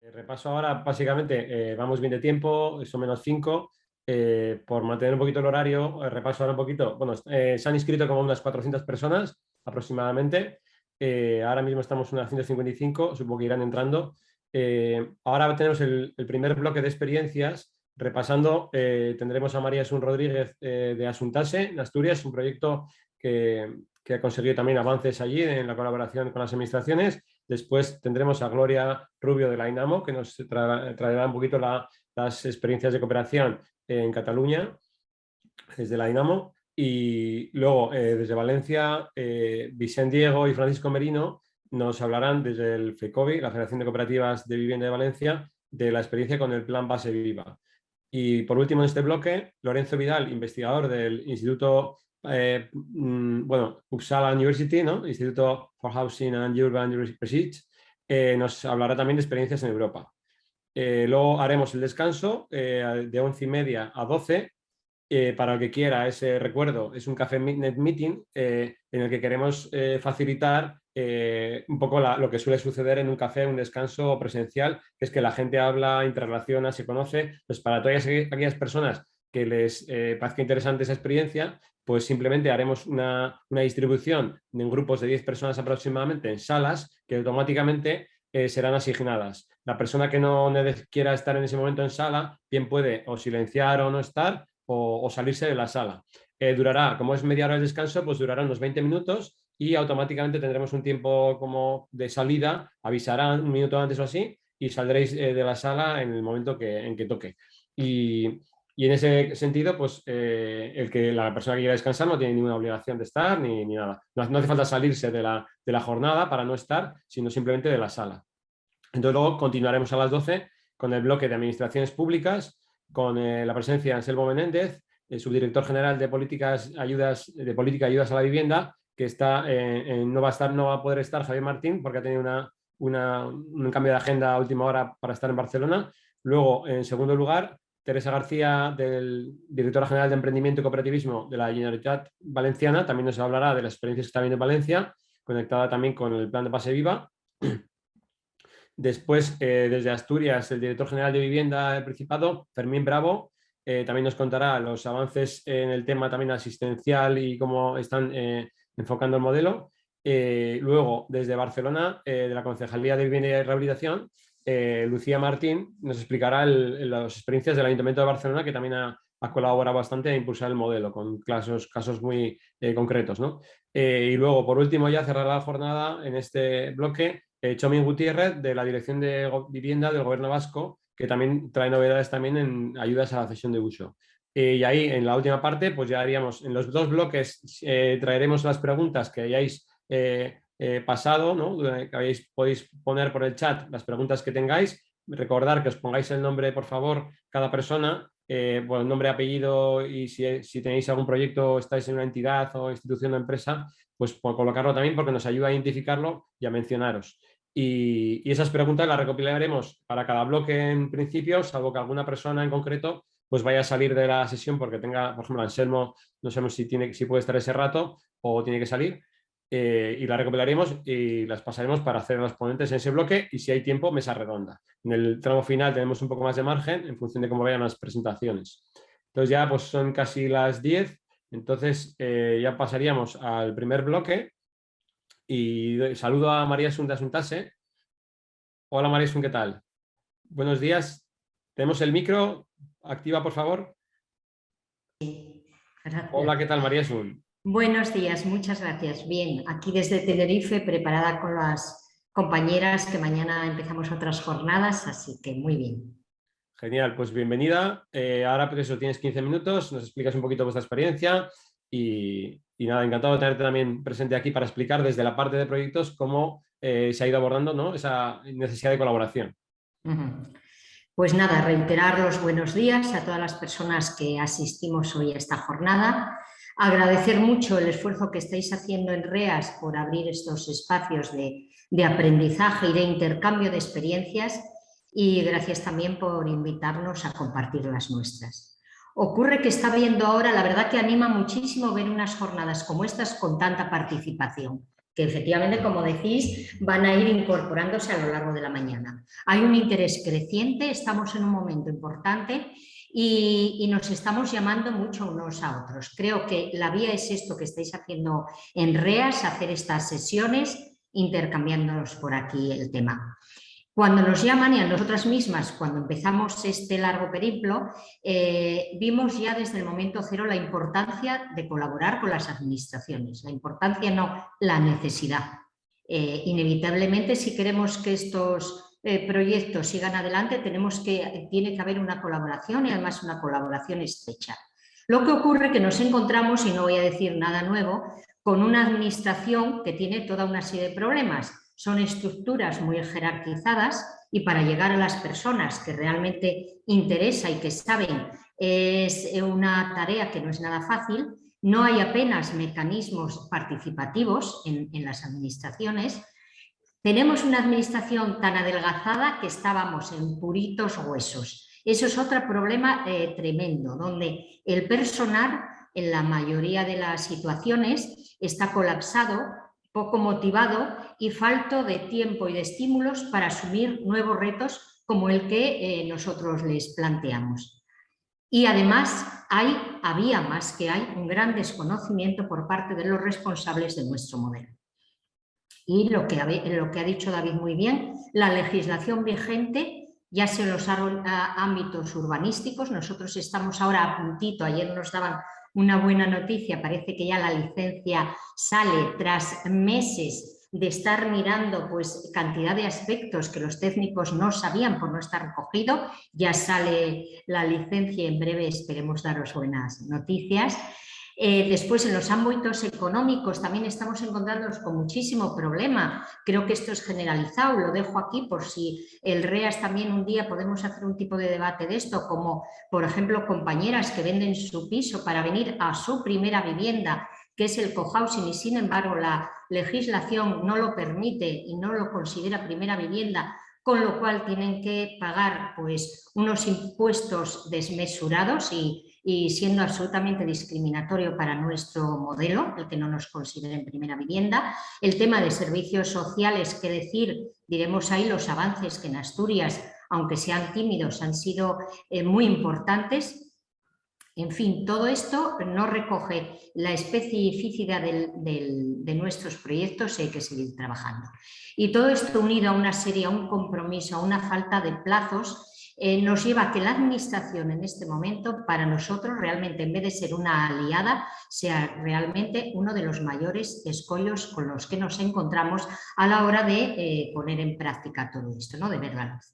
Repaso ahora, básicamente, vamos bien de tiempo, son -5. Por mantener un poquito el horario, repaso ahora un poquito. Bueno, se han inscrito como unas 400 personas aproximadamente. Ahora mismo estamos unas 155, supongo que irán entrando. Ahora tenemos el primer bloque de experiencias. Repasando, tendremos a María Asun Rodríguez de Asuntase, en Asturias, un proyecto que ha conseguido también avances allí en la colaboración con las administraciones. Después tendremos a Gloria Rubio de la INAMO, que nos traerá un poquito las experiencias de cooperación en Cataluña, desde la INAMO. Y luego, desde Valencia, Vicente Diego y Francisco Merino nos hablarán desde el FECOVI, la Federación de Cooperativas de Vivienda de Valencia, de la experiencia con el Plan Base Viva. Y por último, en este bloque, Lorenzo Vidal, investigador del Instituto Uppsala University, ¿no? Instituto for Housing and Urban Research, nos hablará también de experiencias en Europa. Luego haremos el descanso de 11:30 a 12. Para el que quiera ese recuerdo, es un café net meeting en el que queremos facilitar un poco lo que suele suceder en un café, un descanso presencial, que es que la gente habla, interrelaciona, se conoce. Pues para todas aquellas personas que les parezca interesante esa experiencia, pues simplemente haremos una distribución en grupos de 10 personas aproximadamente en salas que automáticamente serán asignadas. La persona que no quiera estar en ese momento en sala, bien puede o silenciar o no estar, o salirse de la sala. Durará, como es media hora de descanso, pues durará unos 20 minutos y automáticamente tendremos un tiempo como de salida, avisarán un minuto antes o así y saldréis de la sala en el momento en que toque. Y en ese sentido, pues la persona que quiera descansar no tiene ninguna obligación de estar ni nada. No hace falta salirse de la jornada para no estar, sino simplemente de la sala. Entonces luego continuaremos a las 12 con el bloque de administraciones públicas, con la presencia de Anselmo Menéndez, el subdirector general de política y ayudas a la vivienda, que no va a poder estar Javier Martín porque ha tenido un cambio de agenda a última hora para estar en Barcelona. Luego, en segundo lugar, Teresa García, directora general de Emprendimiento y Cooperativismo de la Generalitat Valenciana, también nos hablará de las experiencias que está viendo en Valencia, conectada también con el plan de Base Viva. Después, desde Asturias, el director general de Vivienda del Principado, Fermín Bravo, también nos contará los avances en el tema también asistencial y cómo están enfocando el modelo. Luego, desde Barcelona, de la Concejalía de Vivienda y Rehabilitación, Lucía Martín nos explicará las experiencias del Ayuntamiento de Barcelona, que también ha colaborado bastante a impulsar el modelo con casos muy concretos, ¿no? Y luego, por último, ya cerrará la jornada en este bloque Chomin Gutiérrez, de la Dirección de Vivienda del Gobierno Vasco, que también trae novedades también en ayudas a la cesión de uso. Y ahí, en la última parte, pues ya haríamos, en los dos bloques, traeremos las preguntas que hayáis pasado, ¿no? Podéis poner por el chat las preguntas que tengáis. Recordar que os pongáis el nombre, por favor, cada persona, bueno, nombre, apellido, y si tenéis algún proyecto, estáis en una entidad o institución o empresa, pues por colocarlo también, porque nos ayuda a identificarlo y a mencionaros. Y esas preguntas las recopilaremos para cada bloque en principio, salvo que alguna persona en concreto pues vaya a salir de la sesión porque tenga, por ejemplo, Anselmo, no sabemos si puede estar ese rato o tiene que salir. Y las recopilaremos y las pasaremos para hacer los ponentes en ese bloque, y si hay tiempo, mesa redonda. En el tramo final tenemos un poco más de margen en función de cómo vayan las presentaciones. Entonces ya pues son casi las 10, entonces ya pasaríamos al primer bloque y saludo a María Asun de Asuntase. Hola María Asun, ¿qué tal? Buenos días. Tenemos el micro. Activa, por favor. Gracias. Hola, ¿qué tal, María Asun? Buenos días, muchas gracias. Bien, aquí desde Tenerife, preparada con las compañeras, que mañana empezamos otras jornadas, así que muy bien. Genial, pues bienvenida. Ahora por eso tienes 15 minutos, nos explicas un poquito vuestra experiencia y nada, encantado de tenerte también presente aquí para explicar desde la parte de proyectos cómo se ha ido abordando, ¿no?, esa necesidad de colaboración. Pues nada, reiterar los buenos días a todas las personas que asistimos hoy a esta jornada. Agradecer mucho el esfuerzo que estáis haciendo en REAS por abrir estos espacios de aprendizaje y de intercambio de experiencias, y gracias también por invitarnos a compartir las nuestras. Ocurre que está viendo ahora, la verdad que anima muchísimo ver unas jornadas como estas con tanta participación, que efectivamente, como decís, van a ir incorporándose a lo largo de la mañana. Hay un interés creciente, estamos en un momento importante y nos estamos llamando mucho unos a otros. Creo que la vía es esto que estáis haciendo en REAS, hacer estas sesiones, intercambiándonos por aquí el tema. Cuando nos llaman, y a nosotras mismas, cuando empezamos este largo periplo, vimos ya desde el momento cero la importancia de colaborar con las administraciones, la importancia no, la necesidad. Inevitablemente, si queremos que estos proyectos sigan adelante, tiene que haber una colaboración y además una colaboración estrecha. Lo que ocurre es que nos encontramos, y no voy a decir nada nuevo, con una administración que tiene toda una serie de problemas. Son estructuras muy jerarquizadas y para llegar a las personas que realmente interesa y que saben es una tarea que no es nada fácil. No hay apenas mecanismos participativos en las administraciones. Tenemos una administración tan adelgazada que estábamos en puritos huesos. Eso es otro problema tremendo, donde el personal en la mayoría de las situaciones está colapsado, poco motivado y falto de tiempo y de estímulos para asumir nuevos retos como el que nosotros les planteamos. Y además había más que hay un gran desconocimiento por parte de los responsables de nuestro modelo. Y lo que ha dicho David muy bien, la legislación vigente, ya sea en los ámbitos urbanísticos, nosotros estamos ahora a puntito, ayer nos daban una buena noticia, parece que ya la licencia sale tras meses de estar mirando pues cantidad de aspectos que los técnicos no sabían por no estar recogido, ya sale la licencia y en breve esperemos daros buenas noticias. Después, en los ámbitos económicos también estamos encontrándonos con muchísimo problema. Creo que esto es generalizado, lo dejo aquí por si el REAS también un día podemos hacer un tipo de debate de esto, como por ejemplo compañeras que venden su piso para venir a su primera vivienda, que es el cohousing, y sin embargo la legislación no lo permite y no lo considera primera vivienda, con lo cual tienen que pagar pues, unos impuestos desmesurados y siendo absolutamente discriminatorio para nuestro modelo, el que no nos consideren primera vivienda. El tema de servicios sociales, que decir, diremos ahí los avances que en Asturias, aunque sean tímidos, han sido muy importantes. En fin, todo esto no recoge la especificidad de nuestros proyectos y hay que seguir trabajando. Y todo esto unido a una serie, a un compromiso, a una falta de plazos, nos lleva a que la administración en este momento, para nosotros, realmente, en vez de ser una aliada, sea realmente uno de los mayores escollos con los que nos encontramos a la hora de poner en práctica todo esto, ¿no? De ver la luz.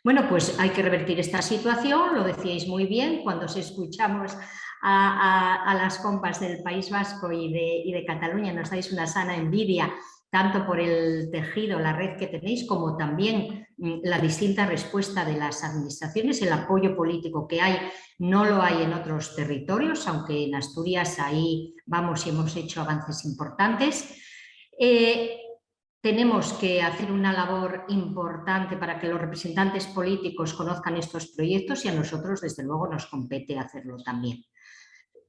Bueno, pues hay que revertir esta situación, lo decíais muy bien, cuando os escuchamos a las compas del País Vasco y de Cataluña, nos dais una sana envidia, tanto por el tejido, la red que tenéis, como también la distinta respuesta de las administraciones, el apoyo político que hay, no lo hay en otros territorios, aunque en Asturias ahí vamos y hemos hecho avances importantes. Tenemos que hacer una labor importante para que los representantes políticos conozcan estos proyectos y a nosotros, desde luego, nos compete hacerlo también.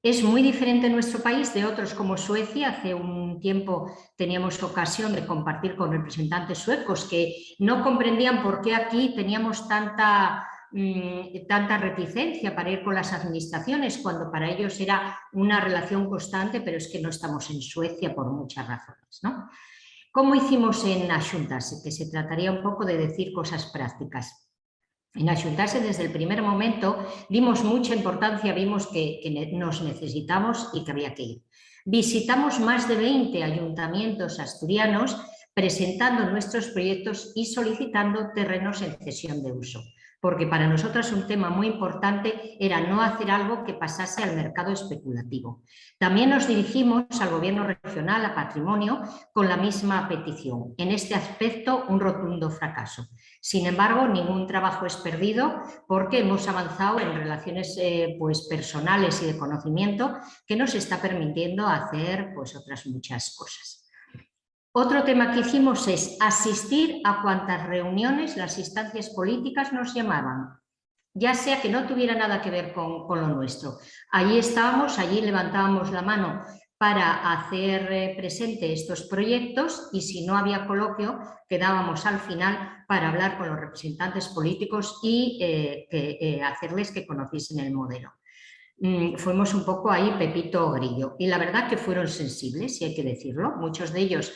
Es muy diferente en nuestro país de otros como Suecia. Hace un tiempo teníamos ocasión de compartir con representantes suecos que no comprendían por qué aquí teníamos tanta reticencia para ir con las administraciones, cuando para ellos era una relación constante, pero es que no estamos en Suecia por muchas razones, ¿no? ¿Cómo hicimos en Axuntase? Que se trataría un poco de decir cosas prácticas. En Axuntase, desde el primer momento, dimos mucha importancia, vimos que nos necesitamos y que había que ir. Visitamos más de 20 ayuntamientos asturianos presentando nuestros proyectos y solicitando terrenos en cesión de uso, porque para nosotros un tema muy importante era no hacer algo que pasase al mercado especulativo. También nos dirigimos al Gobierno regional, a Patrimonio, con la misma petición. En este aspecto, un rotundo fracaso. Sin embargo, ningún trabajo es perdido porque hemos avanzado en relaciones pues, personales y de conocimiento que nos está permitiendo hacer pues, otras muchas cosas. Otro tema que hicimos es asistir a cuantas reuniones las instancias políticas nos llamaban, ya sea que no tuviera nada que ver con lo nuestro. Allí estábamos, allí levantábamos la mano para hacer presente estos proyectos, y si no había coloquio quedábamos al final para hablar con los representantes políticos y hacerles que conociesen el modelo. Fuimos un poco ahí Pepito Grillo, y la verdad que fueron sensibles, si hay que decirlo. Muchos de ellos,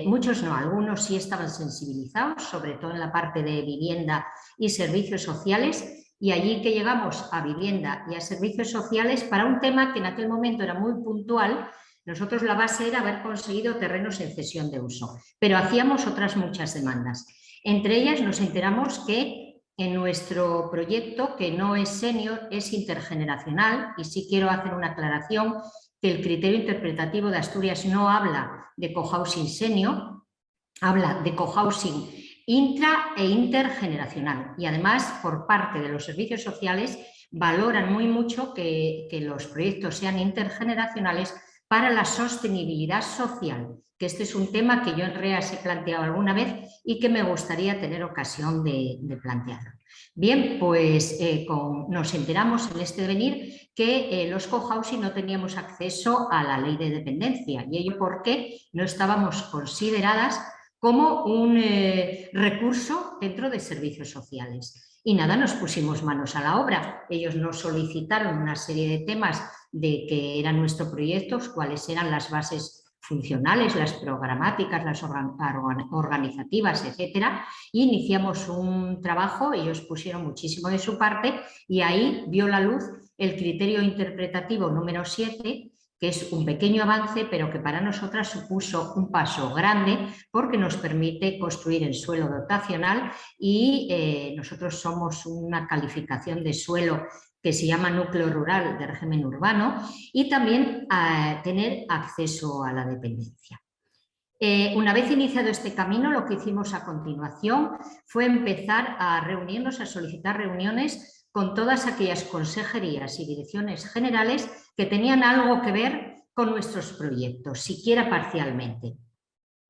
muchos no, algunos sí estaban sensibilizados, sobre todo en la parte de vivienda y servicios sociales, y allí que llegamos a vivienda y a servicios sociales para un tema que en aquel momento era muy puntual. Nosotros la base era haber conseguido terrenos en cesión de uso, pero hacíamos otras muchas demandas. Entre ellas nos enteramos que en nuestro proyecto, que no es senior, es intergeneracional, y sí quiero hacer una aclaración, que el criterio interpretativo de Asturias no habla de cohousing senior, habla de cohousing intra e intergeneracional, y además por parte de los servicios sociales valoran muy mucho que los proyectos sean intergeneracionales para la sostenibilidad social, que este es un tema que yo en REAS he planteado alguna vez y que me gustaría tener ocasión de plantearlo. Bien, pues nos enteramos en este devenir que los cohousing no teníamos acceso a la ley de dependencia, y ello porque no estábamos consideradas como un recurso dentro de servicios sociales. Y nada, nos pusimos manos a la obra. Ellos nos solicitaron una serie de temas de que eran nuestro proyecto, cuáles eran las bases funcionales, las programáticas, las organizativas, etcétera, y iniciamos un trabajo. Ellos pusieron muchísimo de su parte y ahí vio la luz el criterio interpretativo número 7, que es un pequeño avance, pero que para nosotras supuso un paso grande porque nos permite construir en suelo dotacional, y nosotros somos una calificación de suelo que se llama núcleo rural de régimen urbano, y también tener acceso a la dependencia. Una vez iniciado este camino, lo que hicimos a continuación fue empezar a reunirnos, a solicitar reuniones con todas aquellas consejerías y direcciones generales que tenían algo que ver con nuestros proyectos, siquiera parcialmente.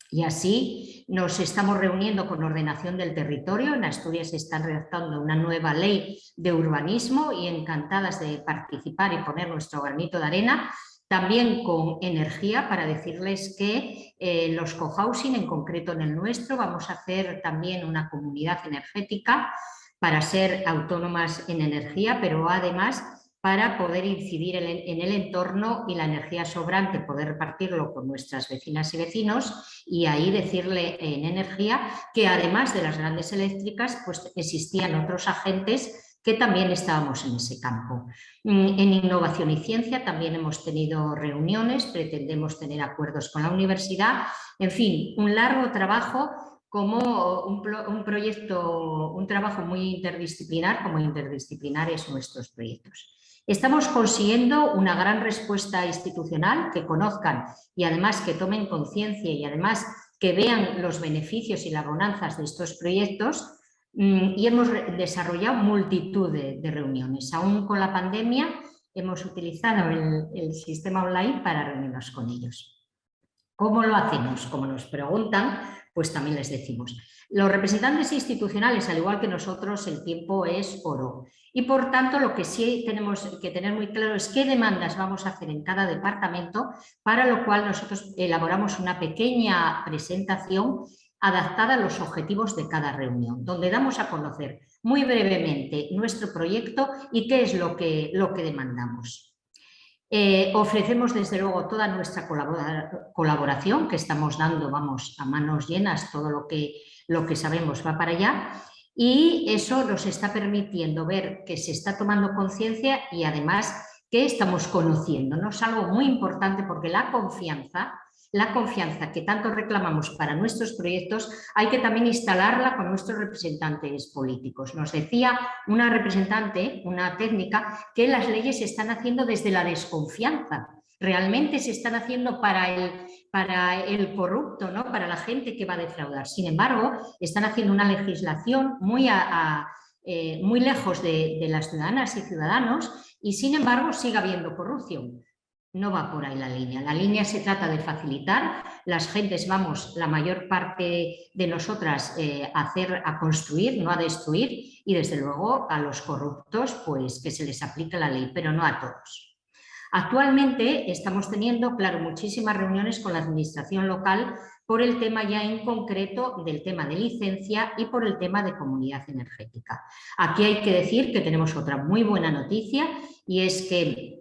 Y así nos estamos reuniendo con Ordenación del Territorio. En Asturias se está redactando una nueva ley de urbanismo y encantadas de participar y poner nuestro granito de arena. También con energía, para decirles que los cohousing, en concreto en el nuestro, vamos a hacer también una comunidad energética para ser autónomas en energía, pero además para poder incidir en el entorno y la energía sobrante, poder repartirlo con nuestras vecinas y vecinos, y ahí decirle en energía que además de las grandes eléctricas, pues existían otros agentes que también estábamos en ese campo. En innovación y ciencia también hemos tenido reuniones, pretendemos tener acuerdos con la universidad, en fin, un largo trabajo, como un proyecto, un trabajo muy interdisciplinar, como interdisciplinares nuestros proyectos. Estamos consiguiendo una gran respuesta institucional, que conozcan y además que tomen conciencia y además que vean los beneficios y las bonanzas de estos proyectos, y hemos desarrollado multitud de reuniones. Aún con la pandemia hemos utilizado el sistema online para reunirnos con ellos. ¿Cómo lo hacemos? Como nos preguntan, pues también les decimos. Los representantes institucionales, al igual que nosotros, el tiempo es oro. Y por tanto, lo que sí tenemos que tener muy claro es qué demandas vamos a hacer en cada departamento, para lo cual nosotros elaboramos una pequeña presentación adaptada a los objetivos de cada reunión, donde damos a conocer muy brevemente nuestro proyecto y qué es lo que demandamos. Ofrecemos desde luego toda nuestra colaboración, que estamos dando, vamos, a manos llenas, todo lo que sabemos va para allá, y eso nos está permitiendo ver que se está tomando conciencia y además que estamos conociéndonos, algo muy importante, porque la confianza que tanto reclamamos para nuestros proyectos hay que también instalarla con nuestros representantes políticos. Nos decía una representante, una técnica, que las leyes se están haciendo desde la desconfianza. Realmente se están haciendo para el corrupto, ¿no? Para la gente que va a defraudar. Sin embargo, están haciendo una legislación muy lejos de las ciudadanas y ciudadanos, y sin embargo sigue habiendo corrupción. No va por ahí la línea. La línea se trata de facilitar. Las gentes vamos, la mayor parte de nosotras, a construir, no a destruir, y desde luego a los corruptos pues que se les aplique la ley, pero no a todos. Actualmente estamos teniendo, claro, muchísimas reuniones con la administración local por el tema ya en concreto del tema de licencia y por el tema de comunidad energética. Aquí hay que decir que tenemos otra muy buena noticia y es que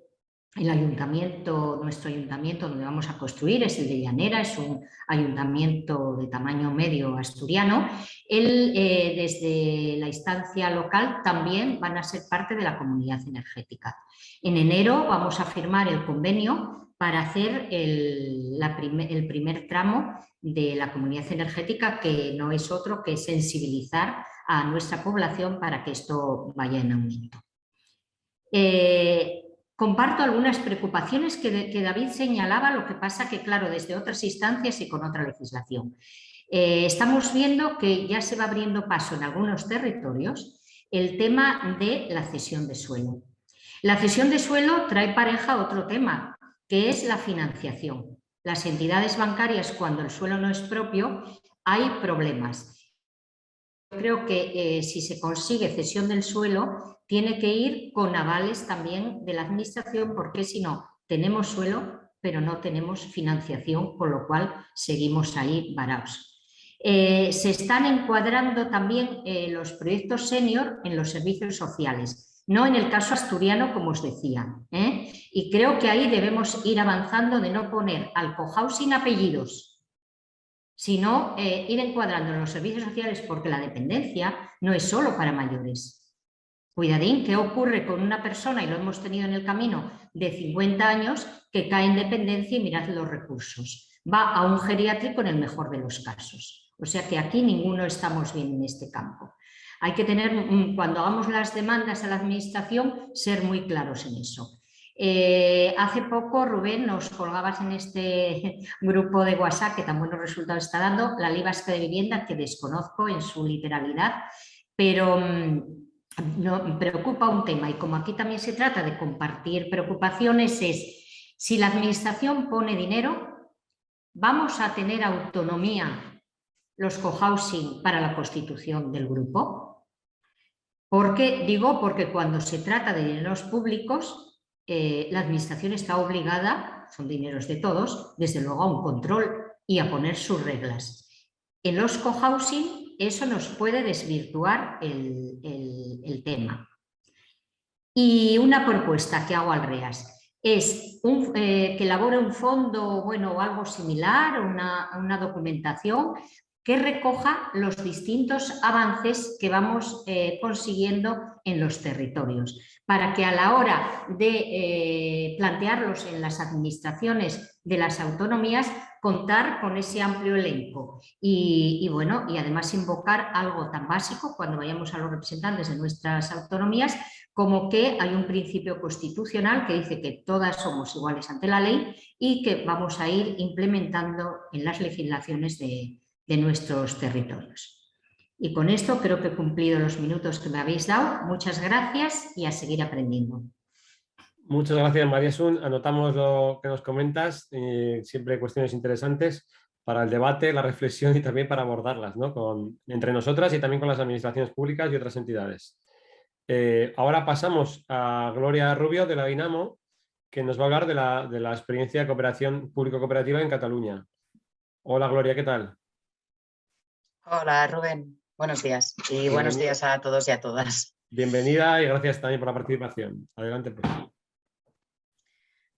el ayuntamiento, nuestro ayuntamiento donde vamos a construir es el de Llanera, es un ayuntamiento de tamaño medio asturiano. Desde la instancia local también van a ser parte de la comunidad energética. En enero vamos a firmar el convenio para hacer el primer tramo de la comunidad energética, que no es otro que sensibilizar a nuestra población para que esto vaya en aumento. Comparto algunas preocupaciones que David señalaba, lo que pasa que, claro, desde otras instancias y con otra legislación. Estamos viendo que ya se va abriendo paso en algunos territorios el tema de la cesión de suelo. La cesión de suelo trae pareja otro tema, que es la financiación. Las entidades bancarias, cuando el suelo no es propio, hay problemas. Creo que si se consigue cesión del suelo, tiene que ir con avales también de la administración, porque si no, tenemos suelo, pero no tenemos financiación, con lo cual seguimos ahí varados. Se están encuadrando también los proyectos senior en los servicios sociales, no en el caso asturiano, como os decía. Y creo que ahí debemos ir avanzando de no poner al cohousing apellidos, sino ir encuadrando en los servicios sociales, porque la dependencia no es solo para mayores. Cuidadín, ¿qué ocurre con una persona, y lo hemos tenido en el camino, de 50 años que cae en dependencia y mirad los recursos? Va a un geriátrico en el mejor de los casos. O sea que aquí ninguno estamos bien en este campo. Hay que tener, cuando hagamos las demandas a la administración, ser muy claros en eso. Hace poco, Rubén, nos colgabas en este grupo de WhatsApp que tan buenos resultados está dando, la ley vasca de vivienda, que desconozco en su literalidad, pero me preocupa un tema, y como aquí también se trata de compartir preocupaciones, es si la administración pone dinero, ¿vamos a tener autonomía los cohousing para la constitución del grupo? Porque cuando se trata de dineros públicos, la administración está obligada, son dineros de todos, desde luego a un control y a poner sus reglas. En los cohousing eso nos puede desvirtuar el tema. Y una propuesta que hago al REAS es que elabore un fondo, bueno, o algo similar, una documentación que recoja los distintos avances que vamos consiguiendo en los territorios, para que a la hora de plantearlos en las administraciones de las autonomías, contar con ese amplio elenco y además invocar algo tan básico cuando vayamos a los representantes de nuestras autonomías, como que hay un principio constitucional que dice que todas somos iguales ante la ley y que vamos a ir implementando en las legislaciones de nuestros territorios. Y con esto creo que he cumplido los minutos que me habéis dado. Muchas gracias y a seguir aprendiendo. Muchas gracias, María Sun. Anotamos lo que nos comentas, siempre cuestiones interesantes para el debate, la reflexión y también para abordarlas, ¿no? Entre nosotras y también con las administraciones públicas y otras entidades. Ahora pasamos a Gloria Rubio de la Dinamo, que nos va a hablar de la experiencia de cooperación público-cooperativa en Cataluña. Hola, Gloria, ¿qué tal? Hola, Rubén. Buenos días y buenos días a todos y a todas. Bienvenida y gracias también por la participación. Adelante, pues.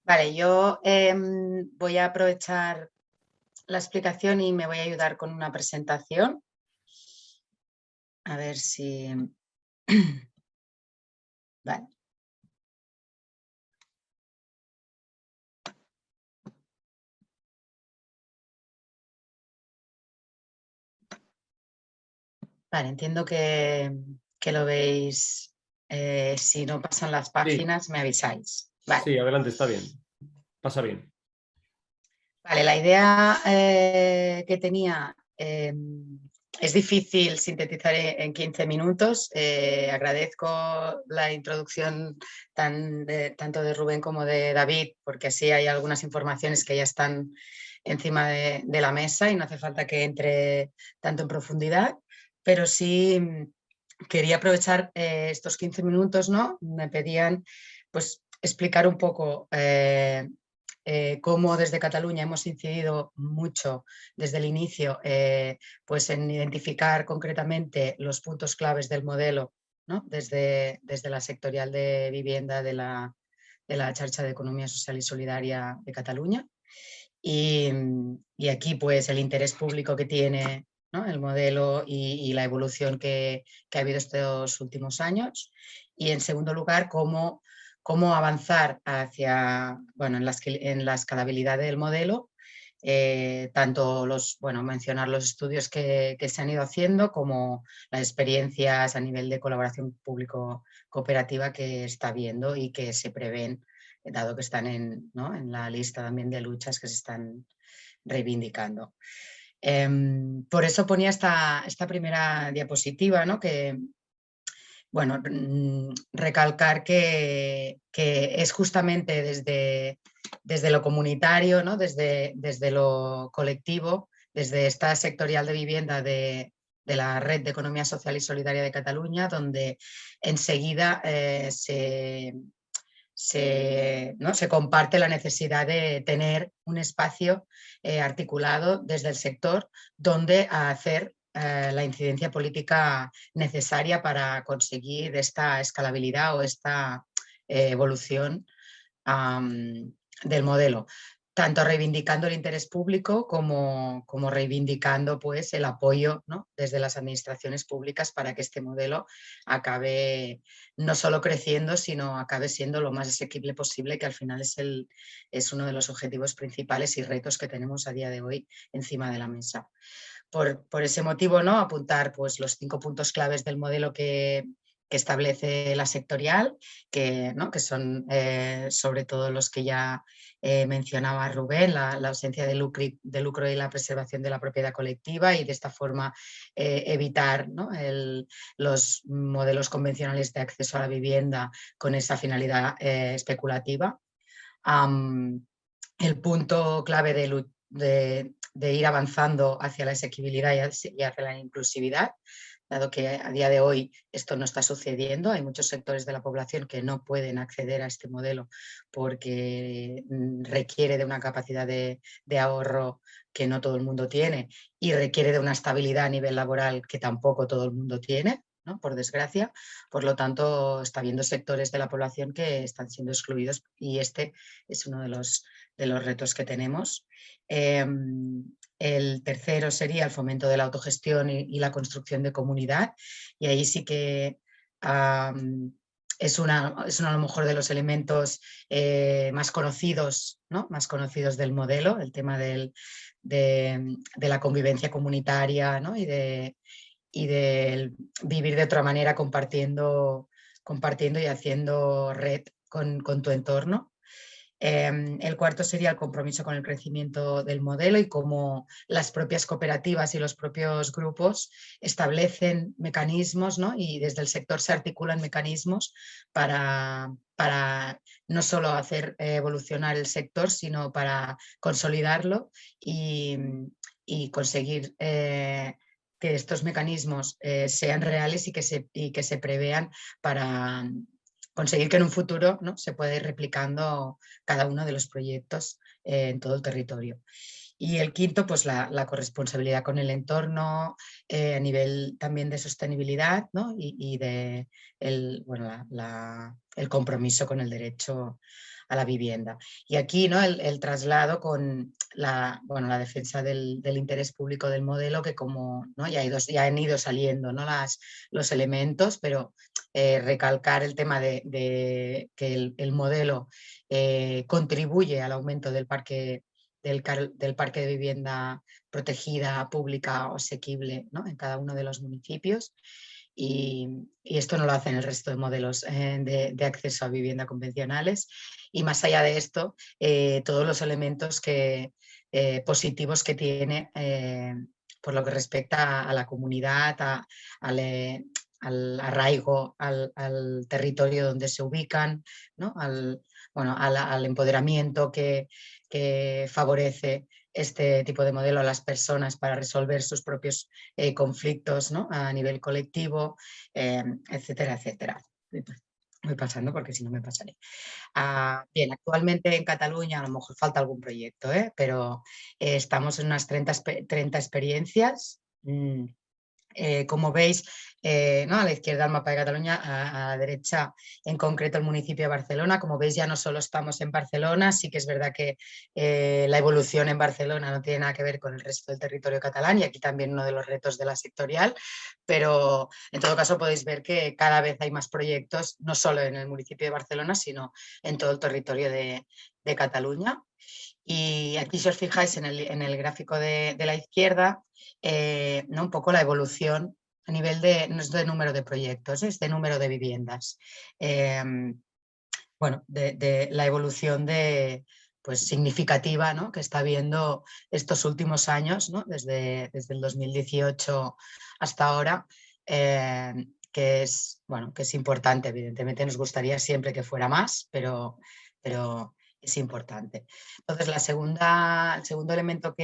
Vale, yo voy a aprovechar la explicación y me voy a ayudar con una presentación. A ver si... Vale. Vale, entiendo que lo veis. Si no pasan las páginas, sí, me avisáis. Vale. Sí, adelante, está bien. Pasa bien. Vale, la idea que tenía... es difícil sintetizar en 15 minutos. Agradezco la introducción tanto de Rubén como de David, porque así hay algunas informaciones que ya están encima de la mesa y no hace falta que entre tanto en profundidad, pero sí quería aprovechar estos 15 minutos, ¿no? Me pedían pues explicar un poco cómo desde Cataluña hemos incidido mucho desde el inicio pues en identificar concretamente los puntos claves del modelo, ¿no? desde la sectorial de vivienda de la Xarxa de Economía Social y Solidaria de Cataluña. Y aquí pues el interés público que tiene, ¿no? el modelo y la evolución que ha habido estos últimos años. Y en segundo lugar, cómo avanzar hacia, bueno, en la escalabilidad del modelo, tanto mencionar los estudios que se han ido haciendo como las experiencias a nivel de colaboración público-cooperativa que está habiendo y que se prevén, dado que están en la lista también de luchas que se están reivindicando. Por eso ponía esta primera diapositiva, ¿no? Que, bueno, recalcar que es justamente desde lo comunitario, ¿no? desde lo colectivo, desde esta sectorial de vivienda de la Red de Economía Social y Solidaria de Cataluña, donde enseguida se comparte la necesidad de tener un espacio articulado desde el sector donde hacer la incidencia política necesaria para conseguir esta escalabilidad o esta evolución del modelo, tanto reivindicando el interés público como reivindicando pues, el apoyo, ¿no? desde las administraciones públicas para que este modelo acabe no solo creciendo, sino acabe siendo lo más asequible posible, que al final es uno de los objetivos principales y retos que tenemos a día de hoy encima de la mesa. Por ese motivo, ¿no? apuntar pues, los 5 puntos claves del modelo que establece la sectorial, que son sobre todo los que ya mencionaba Rubén, la ausencia de lucro y la preservación de la propiedad colectiva, y de esta forma evitar, ¿no? los modelos convencionales de acceso a la vivienda con esa finalidad especulativa. El punto clave de ir avanzando hacia la asequibilidad y hacia la inclusividad, dado que a día de hoy esto no está sucediendo. Hay muchos sectores de la población que no pueden acceder a este modelo porque requiere de una capacidad de ahorro que no todo el mundo tiene, y requiere de una estabilidad a nivel laboral que tampoco todo el mundo tiene, ¿no? Por desgracia. Por lo tanto, está habiendo sectores de la población que están siendo excluidos, y este es uno de los retos que tenemos. El tercero sería el fomento de la autogestión y la construcción de comunidad, y ahí sí que es uno a lo mejor de los elementos más conocidos, ¿no? más conocidos del modelo, el tema de la convivencia comunitaria, ¿no? y de vivir de otra manera compartiendo y haciendo red con tu entorno. El cuarto sería el compromiso con el crecimiento del modelo y cómo las propias cooperativas y los propios grupos establecen mecanismos, ¿no? y desde el sector se articulan mecanismos para no solo hacer evolucionar el sector, sino para consolidarlo y conseguir que estos mecanismos sean reales y que se prevean para conseguir que en un futuro, ¿no? se pueda ir replicando cada uno de los proyectos en todo el territorio. Y el quinto, pues la corresponsabilidad con el entorno a nivel también de sostenibilidad, ¿no? y de el compromiso con el derecho a la vivienda. Y aquí, ¿no? el traslado con la defensa del interés público del modelo, que como, ¿no? ya han ido saliendo, ¿no? los elementos, pero recalcar el tema de que el modelo contribuye al aumento del parque de vivienda protegida, pública o asequible, ¿no? en cada uno de los municipios. Y esto no lo hacen el resto de modelos de acceso a vivienda convencionales. Y más allá de esto, todos los elementos positivos que tiene por lo que respecta a la comunidad, al arraigo, al territorio donde se ubican, ¿no? al empoderamiento que favorece este tipo de modelo a las personas para resolver sus propios conflictos, ¿no? a nivel colectivo, etcétera, etcétera. Voy pasando porque si no me pasaré. Bien, actualmente en Cataluña a lo mejor falta algún proyecto, pero estamos en unas 30 experiencias. Como veis, ¿no? A la izquierda el mapa de Cataluña, a la derecha en concreto el municipio de Barcelona. Como veis, ya no solo estamos en Barcelona, sí que es verdad que la evolución en Barcelona no tiene nada que ver con el resto del territorio catalán, y aquí también uno de los retos de la sectorial, pero en todo caso podéis ver que cada vez hay más proyectos, no solo en el municipio de Barcelona, sino en todo el territorio de Cataluña. Y aquí, si os fijáis en el gráfico de la izquierda, ¿no? Un poco la evolución a nivel no es de número de proyectos, es de número de viviendas. Bueno, de la evolución pues, significativa, ¿no? Que está habiendo estos últimos años, ¿no? Desde el 2018 hasta ahora, que es importante. Evidentemente nos gustaría siempre que fuera más, pero es importante. Entonces, el segundo elemento ¿no?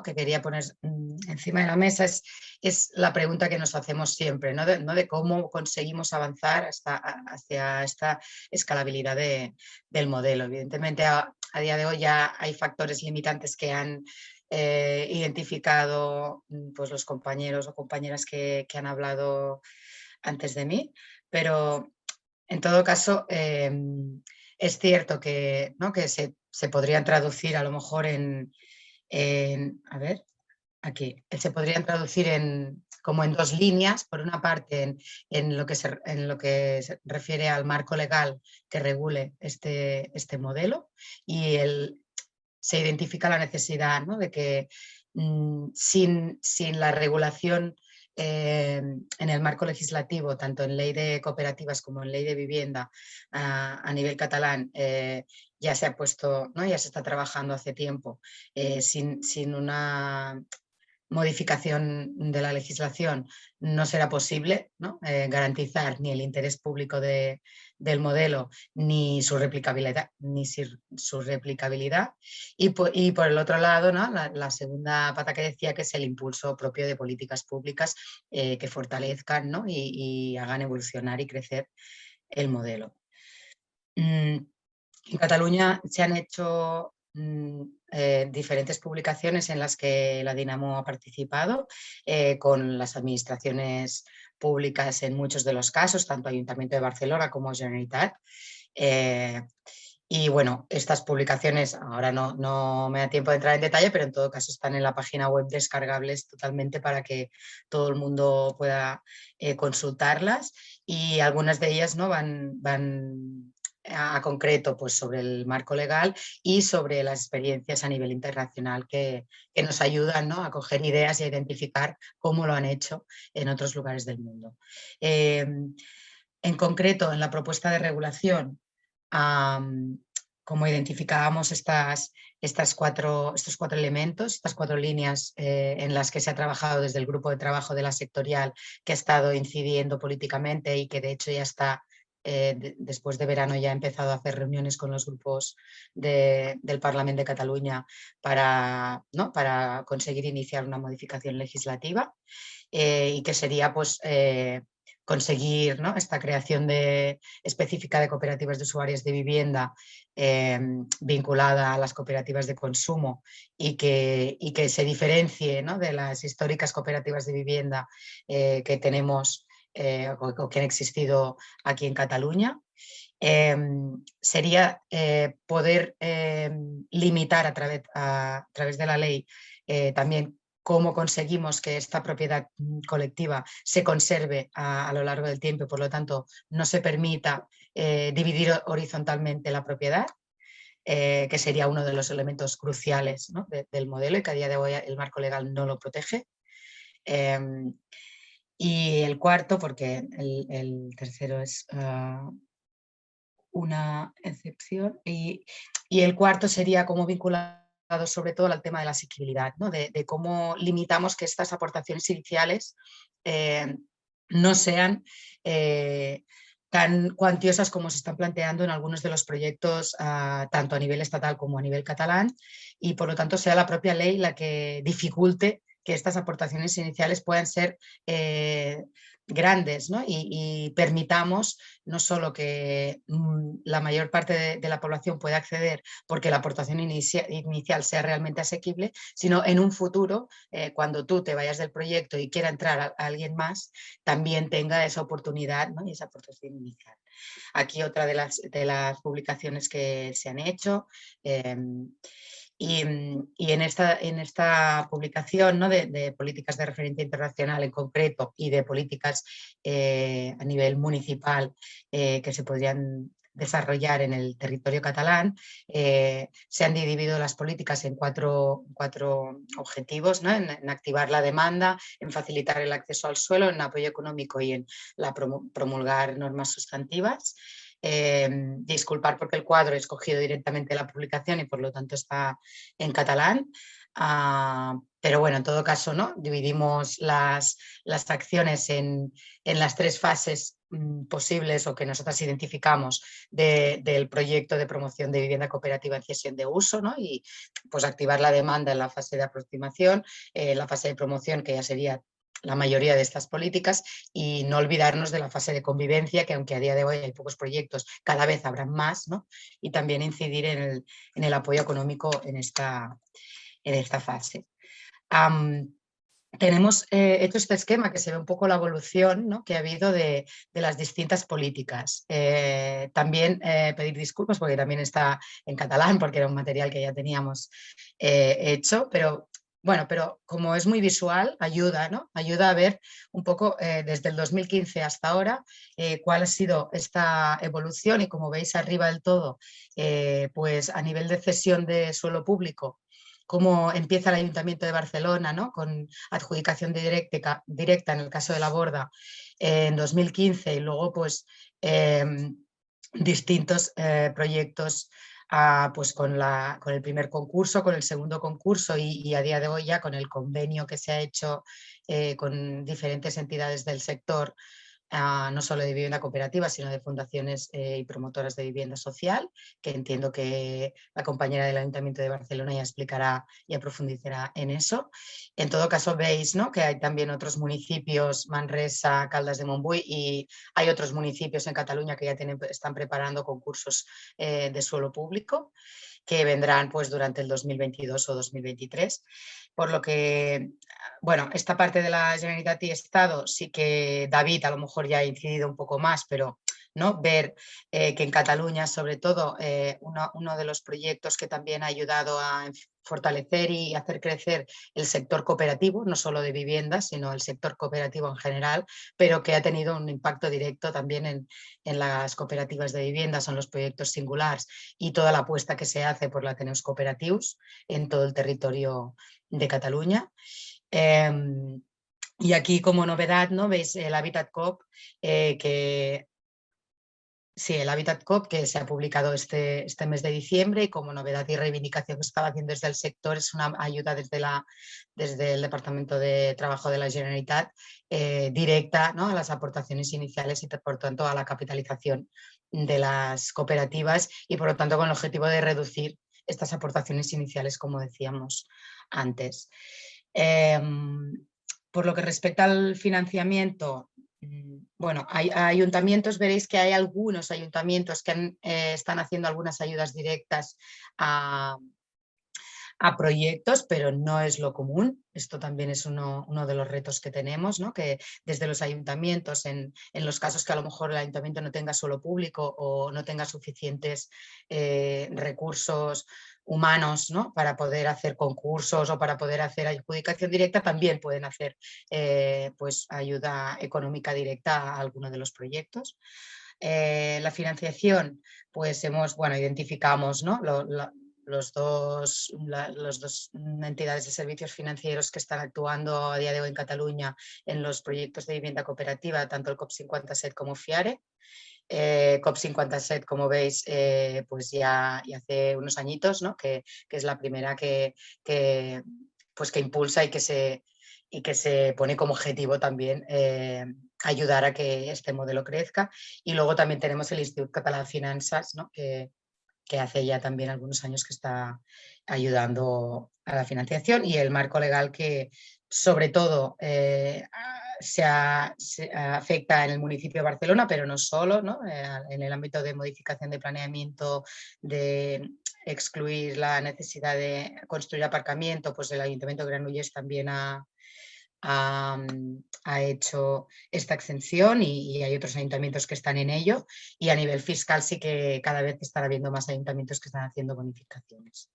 que quería poner encima de la mesa es la pregunta que nos hacemos siempre, ¿no? De cómo conseguimos avanzar hacia esta escalabilidad del modelo. Evidentemente, a día de hoy ya hay factores limitantes que han identificado pues, los compañeros o compañeras que han hablado antes de mí, pero en todo caso es cierto que, ¿no? que se podrían traducir a lo mejor a ver, aquí, se podrían traducir como en dos líneas. Por una parte, en lo que se refiere al marco legal que regule este modelo, y se identifica la necesidad, ¿no? de que sin la regulación en el marco legislativo, tanto en ley de cooperativas como en ley de vivienda a nivel catalán, ya se ha puesto, ¿no? ya se está trabajando hace tiempo, sin una modificación de la legislación no será posible, ¿no? Garantizar ni el interés público del modelo ni su replicabilidad. Y por el otro lado, ¿no? la segunda pata que decía, que es el impulso propio de políticas públicas que fortalezcan, ¿no? y hagan evolucionar y crecer el modelo. En Cataluña se han hecho diferentes publicaciones en las que la Dinamo ha participado con las administraciones públicas en muchos de los casos, tanto Ayuntamiento de Barcelona como Generalitat. Y bueno, estas publicaciones ahora no me da tiempo de entrar en detalle, pero en todo caso están en la página web descargables totalmente para que todo el mundo pueda consultarlas, y algunas de ellas, ¿no? van a concreto pues, sobre el marco legal y sobre las experiencias a nivel internacional que nos ayudan, ¿no? a coger ideas y a identificar cómo lo han hecho en otros lugares del mundo. En concreto, en la propuesta de regulación, como identificábamos estos cuatro elementos, estas cuatro líneas en las que se ha trabajado desde el grupo de trabajo de la sectorial, que ha estado incidiendo políticamente y que de hecho ya está, después de verano ya ha empezado a hacer reuniones con los grupos del Parlamento de Cataluña para conseguir iniciar una modificación legislativa, y que sería pues conseguir, ¿no? esta creación específica de cooperativas de usuarios de vivienda vinculada a las cooperativas de consumo, y que se diferencie, ¿no? de las históricas cooperativas de vivienda que tenemos o que han existido aquí en Cataluña. Sería poder limitar a través de la ley también cómo conseguimos que esta propiedad colectiva se conserve a lo largo del tiempo y por lo tanto no se permita dividir horizontalmente la propiedad, que sería uno de los elementos cruciales, ¿no? del modelo, y que a día de hoy el marco legal no lo protege. Y el cuarto, porque el tercero es una excepción, y el cuarto sería cómo vincular sobre todo al tema de la asequibilidad, ¿no? de cómo limitamos que estas aportaciones iniciales no sean tan cuantiosas como se están planteando en algunos de los proyectos, tanto a nivel estatal como a nivel catalán, y por lo tanto sea la propia ley la que dificulte que estas aportaciones iniciales puedan ser grandes, ¿no? Y permitamos no solo que la mayor parte de la población pueda acceder porque la aportación inicial sea realmente asequible, sino en un futuro, cuando tú te vayas del proyecto y quiera entrar a alguien más, también tenga esa oportunidad, ¿no? Y esa aportación inicial. Aquí otra de las publicaciones que se han hecho. Y en esta publicación, ¿no? de políticas de referencia internacional en concreto y de políticas a nivel municipal que se podrían desarrollar en el territorio catalán, se han dividido las políticas en cuatro objetivos, ¿no? En activar la demanda, en facilitar el acceso al suelo, en apoyo económico y en promulgar normas sustantivas. Disculpar porque el cuadro he escogido directamente la publicación y por lo tanto está en catalán, pero bueno, en todo caso, ¿no? Dividimos las acciones en las tres fases posibles o que nosotras identificamos del proyecto de promoción de vivienda cooperativa en cesión de uso, ¿no? Y pues activar la demanda en la fase de aproximación, la fase de promoción, que ya sería la mayoría de estas políticas, y no olvidarnos de la fase de convivencia, que aunque a día de hoy hay pocos proyectos, cada vez habrán más, ¿no? Y también incidir en el apoyo económico en esta fase. Tenemos hecho este esquema que se ve un poco la evolución, ¿no? que ha habido de las distintas políticas. También pedir disculpas porque también está en catalán, porque era un material que ya teníamos hecho, pero bueno, pero como es muy visual, ayuda, ¿no? Ayuda a ver un poco desde el 2015 hasta ahora cuál ha sido esta evolución, y como veis arriba del todo, pues a nivel de cesión de suelo público, cómo empieza el Ayuntamiento de Barcelona, ¿no? Con adjudicación directa en el caso de La Borda en 2015, y luego pues distintos proyectos pues con el primer concurso, con el segundo concurso y a día de hoy ya con el convenio que se ha hecho con diferentes entidades del sector, no solo de vivienda cooperativa, sino de fundaciones y promotoras de vivienda social, que entiendo que la compañera del Ayuntamiento de Barcelona ya explicará y profundizará en eso. En todo caso, veis, ¿no? que hay también otros municipios, Manresa, Caldas de Montbui, y hay otros municipios en Cataluña que ya están preparando concursos de suelo público, que vendrán pues durante el 2022 o 2023. Por lo que, bueno, esta parte de la Generalitat y Estado sí que David a lo mejor ya ha incidido un poco más, pero ¿no? Ver que en Cataluña, sobre todo, uno de los proyectos que también ha ayudado a fortalecer y hacer crecer el sector cooperativo, no solo de viviendas, sino el sector cooperativo en general, pero que ha tenido un impacto directo también en las cooperativas de viviendas, son los proyectos singulares y toda la apuesta que se hace por la Ateneus Cooperatius en todo el territorio de Cataluña. Y aquí como novedad, ¿no? Veis el Habitat Coop, el Habitat Coop que se ha publicado este mes de diciembre, y como novedad y reivindicación que se estaba haciendo desde el sector, es una ayuda desde el Departamento de Trabajo de la Generalitat directa, ¿no? a las aportaciones iniciales y por tanto a la capitalización de las cooperativas, y por lo tanto con el objetivo de reducir estas aportaciones iniciales, como decíamos antes. Por lo que respecta al financiamiento, bueno, hay ayuntamientos, veréis que hay algunos ayuntamientos que están haciendo algunas ayudas directas a proyectos, pero no es lo común. Esto también es uno de los retos que tenemos, ¿no? Que desde los ayuntamientos, en los casos que a lo mejor el ayuntamiento no tenga suelo público o no tenga suficientes recursos humanos, ¿no? para poder hacer concursos o para poder hacer adjudicación directa, también pueden hacer pues ayuda económica directa a alguno de los proyectos. La financiación, pues identificamos, ¿no? Los dos entidades de servicios financieros que están actuando a día de hoy en Cataluña en los proyectos de vivienda cooperativa, tanto el COP57 como FIARE. COP57, como veis, pues ya hace unos añitos, ¿no? que es la primera que impulsa y que se pone como objetivo también ayudar a que este modelo crezca. Y luego también tenemos el Institut Català de Finances, ¿no? que que hace ya también algunos años que está ayudando a la financiación, y el marco legal que sobre todo se afecta en el municipio de Barcelona, pero no solo, ¿no? En el ámbito de modificación de planeamiento, de excluir la necesidad de construir aparcamiento, pues el Ayuntamiento de Granollers también ha hecho esta exención y hay otros ayuntamientos que están en ello, y a nivel fiscal sí que cada vez están habiendo más ayuntamientos que están haciendo bonificaciones.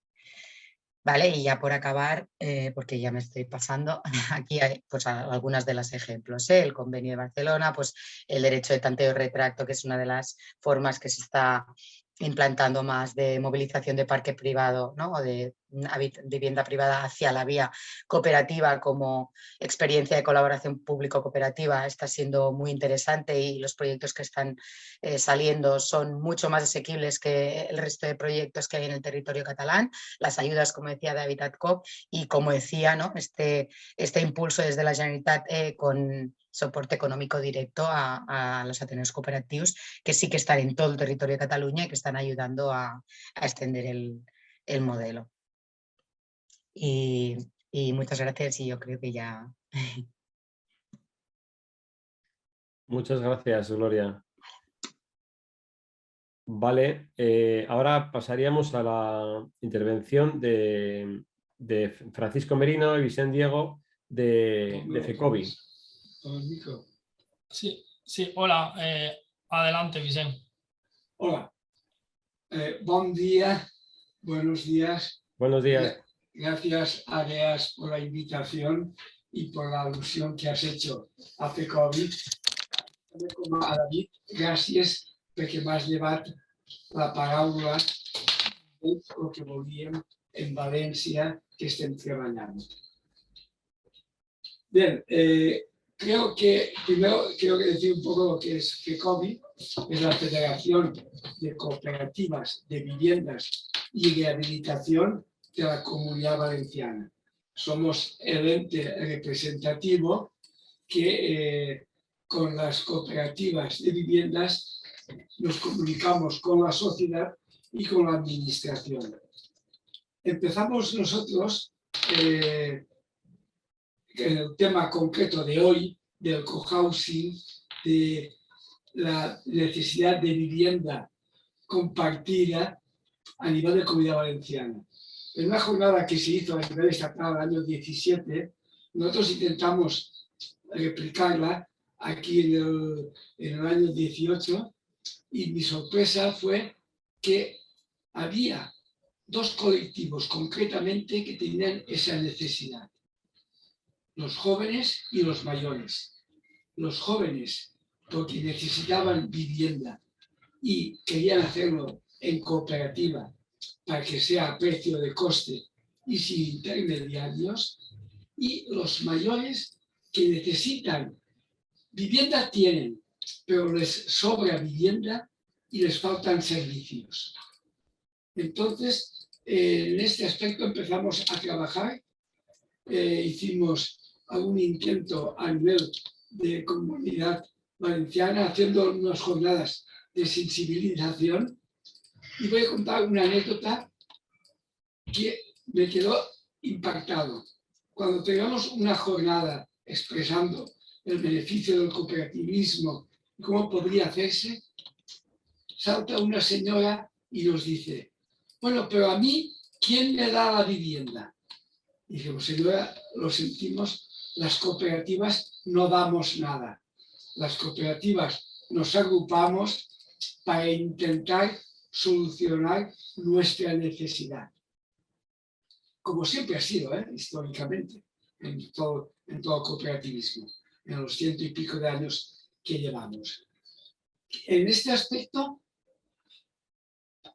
Vale, y ya por acabar, porque ya me estoy pasando, aquí hay pues, algunas de los ejemplos, el Convenio de Barcelona, pues el derecho de tanteo y retracto, que es una de las formas que se está implantando más de movilización de parque privado, ¿no? O de vivienda privada hacia la vía cooperativa como experiencia de colaboración público-cooperativa, está siendo muy interesante, y los proyectos que están saliendo son mucho más asequibles que el resto de proyectos que hay en el territorio catalán. Las ayudas, como decía, de Habitat COP, y como decía, ¿no? este impulso desde la Generalitat con soporte económico directo a los ateneos cooperativos, que sí que están en todo el territorio de Cataluña y que están ayudando a extender el modelo. Y muchas gracias, y yo creo que ya... Muchas gracias, Gloria. Vale, ahora pasaríamos a la intervención de Francisco Merino y Vicente Diego de FECOBI. Sí, hola, adelante, Vicente. Hola, buen día, buenos días. Buenos días. Gracias, Areas, por la invitación y por la alusión que has hecho a FECOBI. Com a David, gràcies perquè m'has llevat la paraula del que volíem en València, que estem treballant. Bien, creo que primero quiero decir un poco lo que es FECOBI, es la Federación de Cooperativas de Viviendas y Rehabilitación de la Comunidad Valenciana. Somos el ente representativo que con las cooperativas de viviendas nos comunicamos con la sociedad y con la administración. Empezamos nosotros en el tema concreto de hoy, del cohousing, de la necesidad de vivienda compartida a nivel de Comunidad Valenciana. En una jornada que se hizo a nivel estatal el año 17, nosotros intentamos replicarla aquí en el año 18, y mi sorpresa fue que había dos colectivos concretamente que tenían esa necesidad: los jóvenes y los mayores. Los jóvenes porque necesitaban vivienda y querían hacerlo en cooperativa para que sea a precio de coste y sin intermediarios, y los mayores que necesitan vivienda, tienen, pero les sobra vivienda y les faltan servicios. Entonces, en este aspecto empezamos a trabajar, hicimos algún intento a nivel de Comunidad Valenciana haciendo unas jornadas de sensibilización, y voy a contar una anécdota que me quedó impactado. Cuando teníamos una jornada expresando el beneficio del cooperativismo y cómo podría hacerse, salta una señora y nos dice: bueno, pero a mí, ¿quién me da la vivienda? Y dijimos: señora, lo sentimos, las cooperativas no damos nada. Las cooperativas nos agrupamos para intentar solucionar nuestra necesidad. Como siempre ha sido, históricamente, en todo cooperativismo, en los 100 y pico de años que llevamos. En este aspecto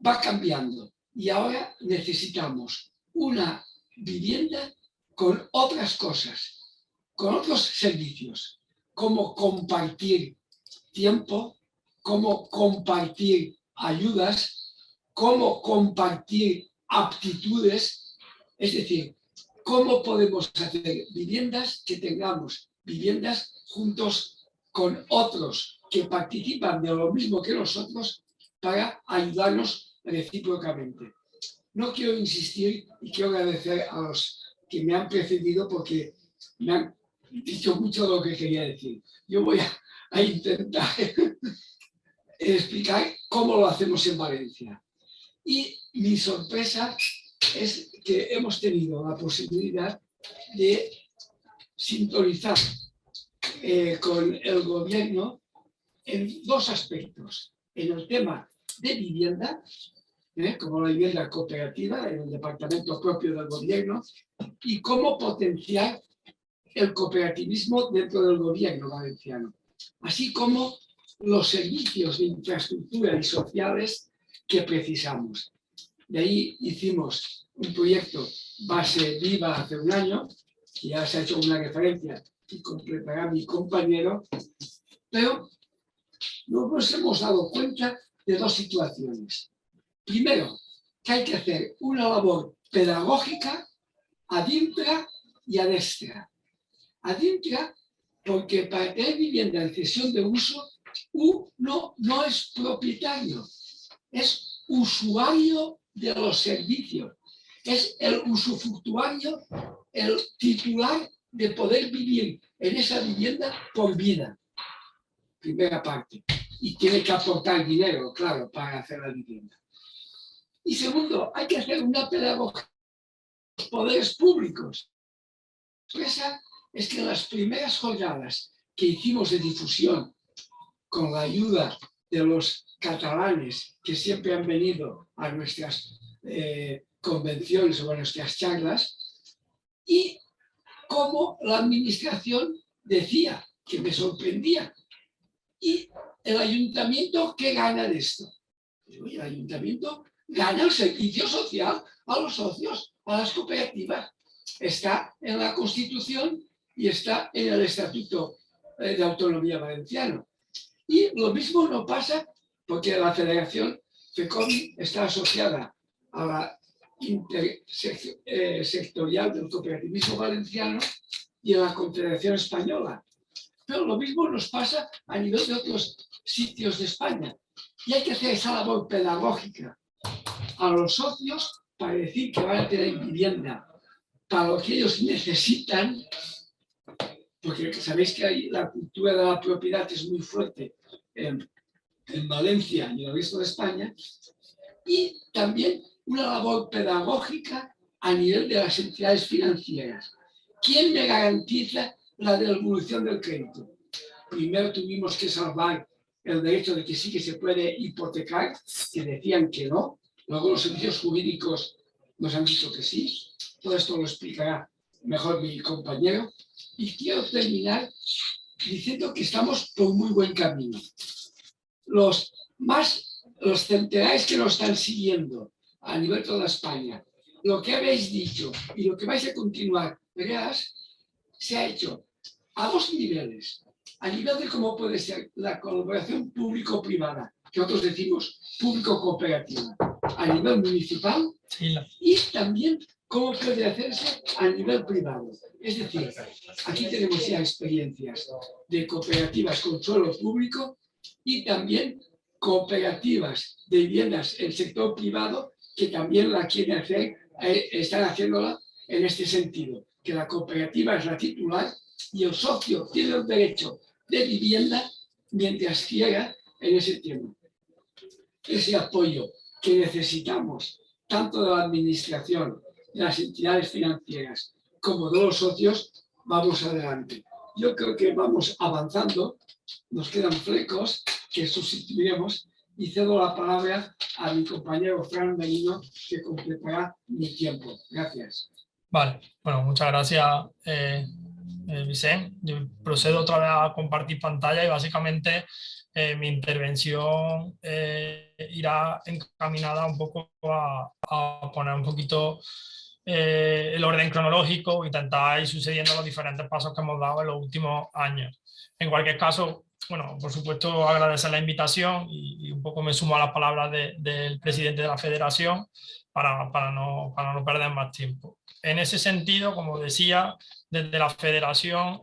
va cambiando, y ahora necesitamos una vivienda con otras cosas, con otros servicios, como compartir tiempo, como compartir ayudas, como compartir aptitudes, es decir, cómo podemos hacer viviendas que tengamos viviendas juntos con otros que participan de lo mismo que nosotros para ayudarnos recíprocamente. No quiero insistir y quiero agradecer a los que me han precedido porque me han dicho mucho de lo que quería decir. Yo voy a intentar explicar cómo lo hacemos en Valencia. Y mi sorpresa es que hemos tenido la posibilidad de sintonizar con el gobierno en dos aspectos. En el tema de vivienda, como la vivienda cooperativa, en el departamento propio del gobierno, y cómo potenciar el cooperativismo dentro del gobierno valenciano, así como los servicios de infraestructura y sociales que precisamos. De ahí hicimos un proyecto Base Viva hace un año, que ya se ha hecho una referencia y completará mi compañero, pero nos hemos dado cuenta de dos situaciones. Primero, que hay que hacer una labor pedagógica ad intra y ad extra. Ad intra, porque para tener vivienda en cesión de uso, uno no es propietario, es usuario de los servicios, es el usufructuario, el titular de poder vivir en esa vivienda por vida. Primera parte. Y tiene que aportar dinero, claro, para hacer la vivienda. Y segundo, hay que hacer una pedagogía de los poderes públicos. Esa es que en las primeras jornadas que hicimos de difusión, con la ayuda de los catalanes que siempre han venido a nuestras convenciones o a nuestras charlas, y como la administración decía, que me sorprendía, ¿y el ayuntamiento qué gana de esto? El ayuntamiento gana el servicio social a los socios, a las cooperativas. Está en la Constitución y está en el Estatuto de Autonomía Valenciano. Y lo mismo no pasa porque la Federación FECOMI está asociada a la intersectorial del cooperativismo valenciano y a la Confederación Española. Pero lo mismo nos pasa a nivel de otros sitios de España. Y hay que hacer esa labor pedagógica a los socios para decir que van a tener vivienda para lo que ellos necesitan, porque sabéis que ahí la cultura de la propiedad es muy fuerte en Valencia y en el resto de España, y también una labor pedagógica a nivel de las entidades financieras. ¿Quién me garantiza la devolución del crédito? Primero tuvimos que salvar el derecho de que sí que se puede hipotecar, que decían que no. Luego los servicios jurídicos nos han dicho que sí. Todo esto lo explicará mejor mi compañero. Y quiero terminar diciendo que estamos por muy buen camino. Los centenares que nos están siguiendo a nivel de toda España, lo que habéis dicho y lo que vais a continuar, verás, se ha hecho a dos niveles. A nivel de cómo puede ser la colaboración público-privada, que nosotros decimos público-cooperativa, a nivel municipal, y también cómo puede hacerse a nivel privado. Es decir, aquí tenemos ya experiencias de cooperativas con suelo público y también cooperativas de viviendas en el sector privado que también la quieren hacer, están haciéndola en este sentido, que la cooperativa es la titular y el socio tiene el derecho de vivienda mientras quiera en ese tema. Ese apoyo que necesitamos tanto de la administración, de las entidades financieras como de los socios, vamos adelante. Yo creo que vamos avanzando, nos quedan flecos que sustituiremos y cedo la palabra a mi compañero Fran Merino que completará mi tiempo. Gracias. Vale, bueno, muchas gracias, Vicente. Yo procedo otra vez a compartir pantalla y básicamente mi intervención irá encaminada un poco a poner un poquito el orden cronológico, intentar ir sucediendo los diferentes pasos que hemos dado en los últimos años. En cualquier caso, bueno, por supuesto agradecer la invitación y un poco me sumo a las palabras del presidente de la Federación para no perder más tiempo. En ese sentido, como decía, desde la federación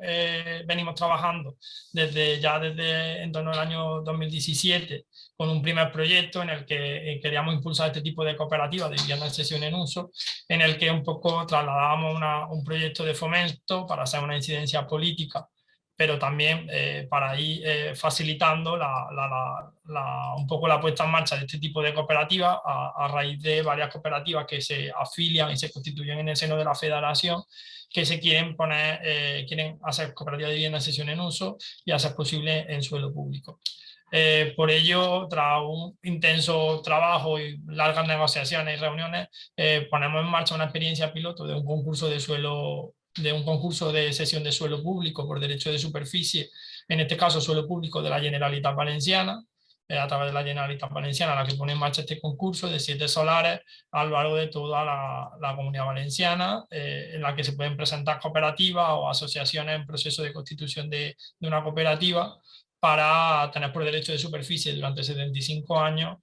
venimos trabajando desde en torno al año 2017 con un primer proyecto en el que queríamos impulsar este tipo de cooperativas de vivienda en cesión en uso, en el que un poco trasladábamos un proyecto de fomento para hacer una incidencia política, pero también para ir facilitando un poco la puesta en marcha de este tipo de cooperativas a raíz de varias cooperativas que se afilian y se constituyen en el seno de la federación, que se quieren quieren hacer cooperativas de vivienda en cesión en uso y hacer posible en suelo público. Por ello, tras un intenso trabajo y largas negociaciones y reuniones, ponemos en marcha una experiencia piloto de un concurso de cesión de suelo público por derecho de superficie, en este caso suelo público de la Generalitat Valenciana, a través de la Generalitat Valenciana, la que pone en marcha este concurso de 7 solares a lo largo de toda la Comunidad Valenciana, en la que se pueden presentar cooperativas o asociaciones en proceso de constitución de una cooperativa para tener por derecho de superficie durante 75 años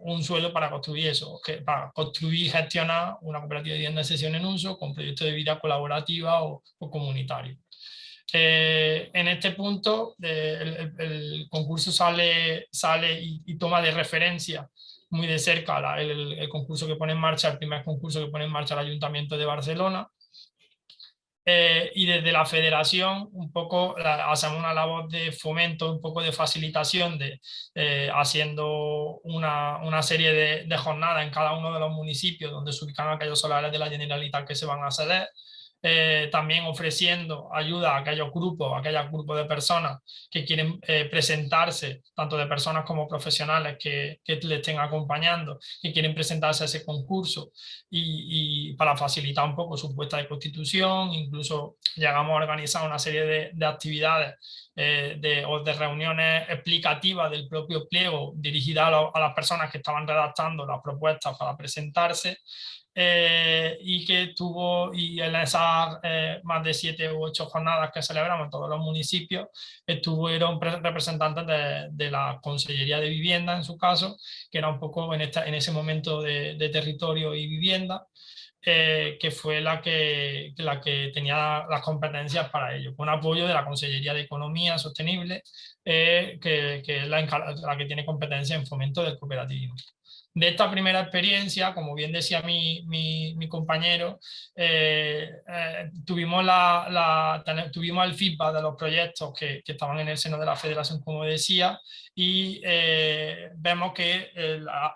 un suelo para construir eso, para construir y gestionar una cooperativa de vivienda en cesión en uso con proyectos de vida colaborativa o comunitario. En este punto el concurso sale y toma de referencia muy de cerca el concurso que pone en marcha, el primer concurso que pone en marcha el Ayuntamiento de Barcelona. Y desde la federación un poco hacemos una labor de fomento, un poco de facilitación, haciendo una serie de jornadas en cada uno de los municipios donde se ubican aquellos solares de la Generalitat que se van a ceder. También ofreciendo ayuda a aquellos grupos de personas que quieren presentarse, tanto de personas como profesionales que le estén acompañando, que quieren presentarse a ese concurso y para facilitar un poco su puesta de constitución. Incluso llegamos a organizar una serie de actividades o de reuniones explicativas del propio pliego dirigidas a las personas que estaban redactando las propuestas para presentarse. Y en esas más de 7 u 8 jornadas que celebramos en todos los municipios estuvieron representantes de la Consellería de Vivienda, en su caso, que era un poco en ese momento de territorio y vivienda, que fue la que tenía las competencias para ello, con apoyo de la Consellería de Economía Sostenible, que es la que tiene competencia en fomento del cooperativismo. De esta primera experiencia, como bien decía mi compañero, tuvimos el feedback de los proyectos que estaban en el seno de la federación, como decía, y vemos que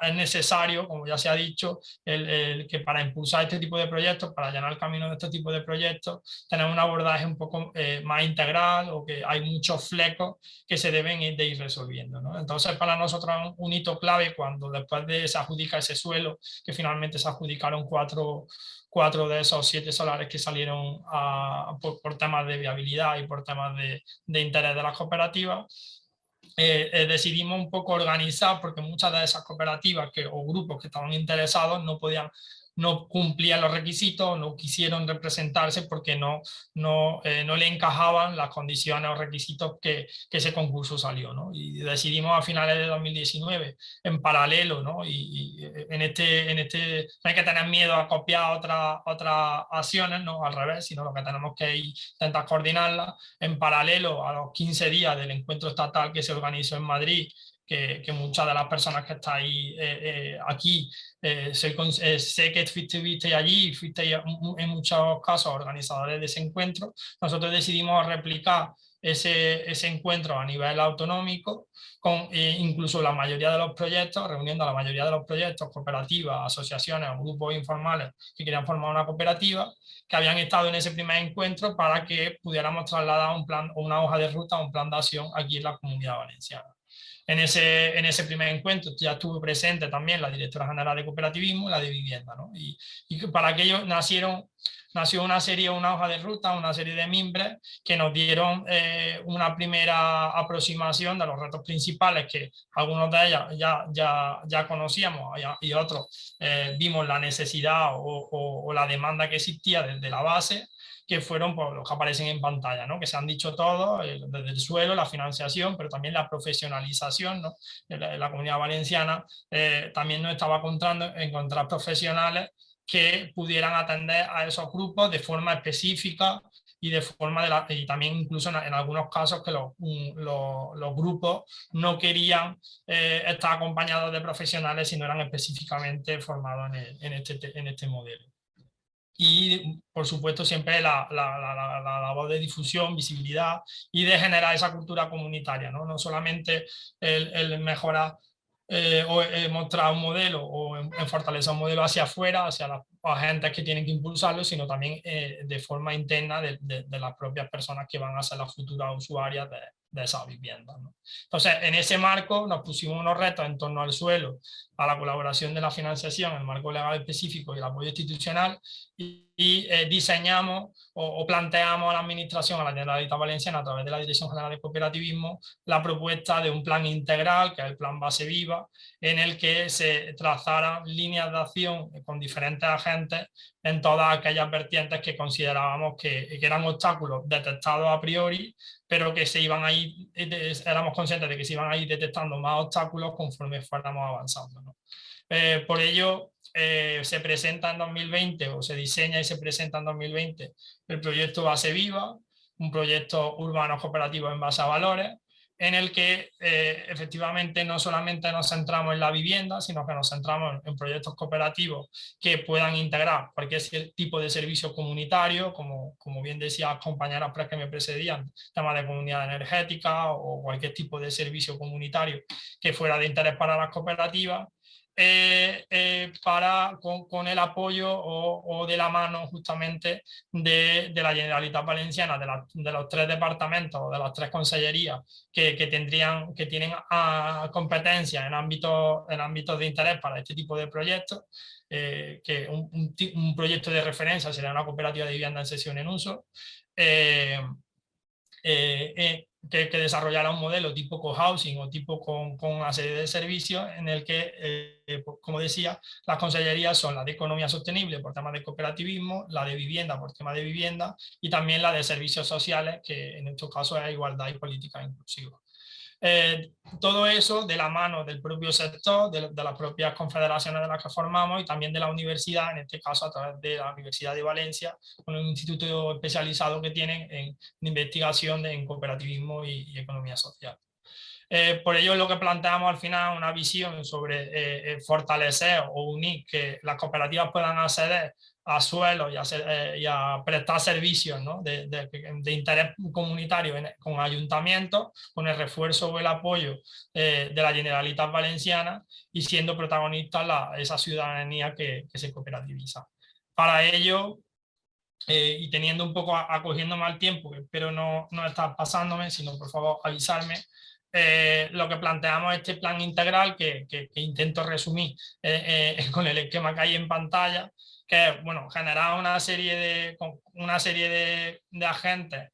es necesario, como ya se ha dicho, que para impulsar este tipo de proyectos, para allanar el camino de este tipo de proyectos, tener un abordaje un poco más integral, o que hay muchos flecos que se deben de ir resolviendo, ¿no? Entonces, para nosotros un hito clave cuando después de se adjudica ese suelo, que finalmente se adjudicaron 4 de esos 7 solares que salieron por temas de viabilidad y por temas de interés de las cooperativas. Decidimos un poco organizar, porque muchas de esas cooperativas o grupos que estaban interesados no cumplían los requisitos, no quisieron representarse porque no le encajaban las condiciones o requisitos que ese concurso salió, ¿no? Y decidimos a finales de 2019, en paralelo, ¿no? Y en este no hay que tener miedo a copiar otras acciones, ¿no? Al revés, sino lo que tenemos que intentar coordinarlas en paralelo a los 15 días del encuentro estatal que se organizó en Madrid, que muchas de las personas que estáis aquí, sé que fuisteis allí y fuisteis en muchos casos organizadores de ese encuentro. Nosotros decidimos replicar ese encuentro a nivel autonómico, con incluso la mayoría de los proyectos, reuniendo a la mayoría de los proyectos, cooperativas, asociaciones o grupos informales que querían formar una cooperativa, que habían estado en ese primer encuentro, para que pudiéramos trasladar un plan o una hoja de ruta, un plan de acción aquí en la Comunidad Valenciana. En ese primer encuentro ya estuvo presente también la directora general de cooperativismo y la de vivienda, ¿no? Y para aquello nació una hoja de ruta, una serie de mimbres que nos dieron una primera aproximación de los retos principales, que algunos de ellos ya conocíamos y otros vimos la necesidad o la demanda que existía desde la base, que fueron pues, los que aparecen en pantalla, ¿no? Que se han dicho todos, desde el suelo, la financiación, pero también la profesionalización, ¿no? La Comunidad Valenciana también nos estaba encontrar profesionales que pudieran atender a esos grupos de forma específica y de forma y también incluso en algunos casos que los grupos no querían estar acompañados de profesionales si no eran específicamente formados en este modelo. Y por supuesto siempre la labor de difusión, visibilidad y de generar esa cultura comunitaria, no solamente el mejorar o mostrar un modelo o en fortalecer un modelo hacia afuera, hacia las agentes que tienen que impulsarlo, sino también de forma interna de las propias personas que van a ser las futuras usuarias de esas viviendas, ¿no? Entonces, en ese marco nos pusimos unos retos en torno al suelo, a la colaboración de la financiación, el marco legal específico y el apoyo institucional, y diseñamos o planteamos a la Administración, a la Generalitat Valenciana, a través de la Dirección General de Cooperativismo, la propuesta de un plan integral, que es el Plan Base Viva, en el que se trazaran líneas de acción con diferentes agentes en todas aquellas vertientes que considerábamos que eran obstáculos detectados a priori, pero que se iban a ir, éramos conscientes de que se iban a ir detectando más obstáculos conforme fuéramos avanzando, ¿no? Por ello, se presenta en 2020, o se diseña y se presenta en 2020, el proyecto Base Viva, un proyecto urbano cooperativo en base a valores, en el que efectivamente no solamente nos centramos en la vivienda, sino que nos centramos en proyectos cooperativos que puedan integrar cualquier tipo de servicio comunitario, como bien decía las compañeras que me precedían, temas de comunidad energética o cualquier tipo de servicio comunitario que fuera de interés para las cooperativas, con el apoyo o de la mano justamente de la Generalitat Valenciana, de los 3 departamentos o de las 3 consellerías que tienen competencia en ámbitos de interés para este tipo de proyectos, que un proyecto de referencia sería una cooperativa de vivienda en cesión en uso, que desarrollara un modelo tipo cohousing o tipo con una serie de servicios en el que, como decía, las consellerías son la de economía sostenible por temas de cooperativismo, la de vivienda por temas de vivienda y también la de servicios sociales, que en estos casos es igualdad y política inclusiva. Todo eso de la mano del propio sector, de las propias confederaciones de las que formamos y también de la universidad, en este caso a través de la Universidad de Valencia, con un instituto especializado que tienen en investigación en cooperativismo y economía social. Por ello es lo que planteamos al final, una visión sobre fortalecer o unir que las cooperativas puedan acceder a suelos y a prestar servicios, ¿no? de interés comunitario con ayuntamientos, con el refuerzo o el apoyo de la Generalitat Valenciana y siendo protagonista esa ciudadanía que se cooperativiza. Para ello, y teniendo un poco, acogiéndome al tiempo, que espero no estar pasándome, sino por favor avisarme, lo que planteamos es este plan integral que intento resumir con el esquema que hay en pantalla, que es, bueno, generar una serie de agentes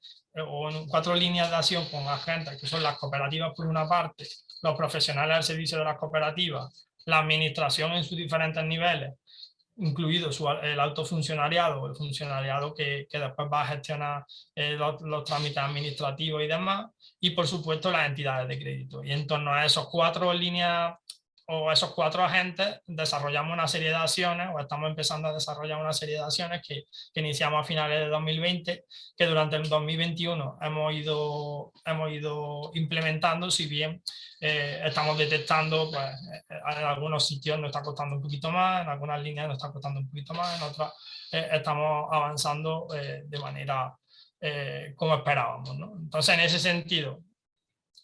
o 4 líneas de acción con agentes que son las cooperativas por una parte, los profesionales al servicio de las cooperativas, la administración en sus diferentes niveles, incluido el autofuncionariado o el funcionariado que después va a gestionar los trámites administrativos y demás, y por supuesto las entidades de crédito. Y en torno a esos 4 líneas o esos 4 agentes desarrollamos una serie de acciones, o estamos empezando a desarrollar una serie de acciones que iniciamos a finales de 2020, que durante el 2021 hemos ido implementando, si bien estamos detectando, pues en algunos sitios nos está costando un poquito más, en algunas líneas nos está costando un poquito más, en otras estamos avanzando de manera como esperábamos, ¿no? Entonces, en ese sentido,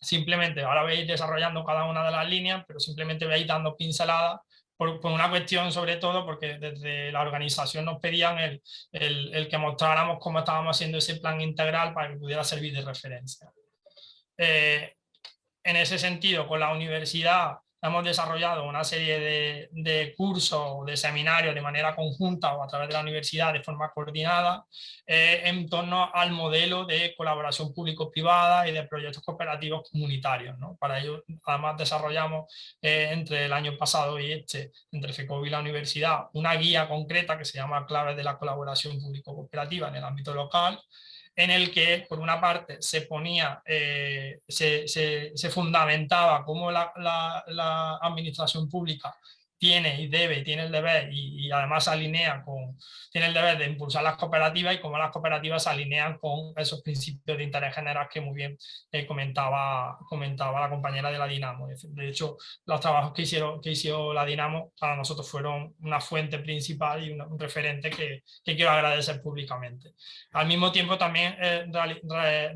simplemente ahora veis desarrollando cada una de las líneas, pero simplemente veis dando pinceladas por una cuestión, sobre todo porque desde la organización nos pedían el que mostráramos cómo estábamos haciendo ese plan integral para que pudiera servir de referencia. En ese sentido, con la universidad hemos desarrollado una serie de cursos, de seminarios de manera conjunta o a través de la universidad de forma coordinada en torno al modelo de colaboración público-privada y de proyectos cooperativos comunitarios, ¿no? Para ello, además, desarrollamos entre el año pasado y entre FECOB y la universidad, una guía concreta que se llama Claves de la colaboración público-cooperativa en el ámbito local, en el que, por una parte, se ponía, se fundamentaba cómo la administración pública tiene y debe, tiene el deber y además se alinea tiene el deber de impulsar las cooperativas y cómo las cooperativas se alinean con esos principios de interés general que muy bien comentaba la compañera de la Dinamo. De hecho, los trabajos que hizo la Dinamo para nosotros fueron una fuente principal y un referente que quiero agradecer públicamente. Al mismo tiempo también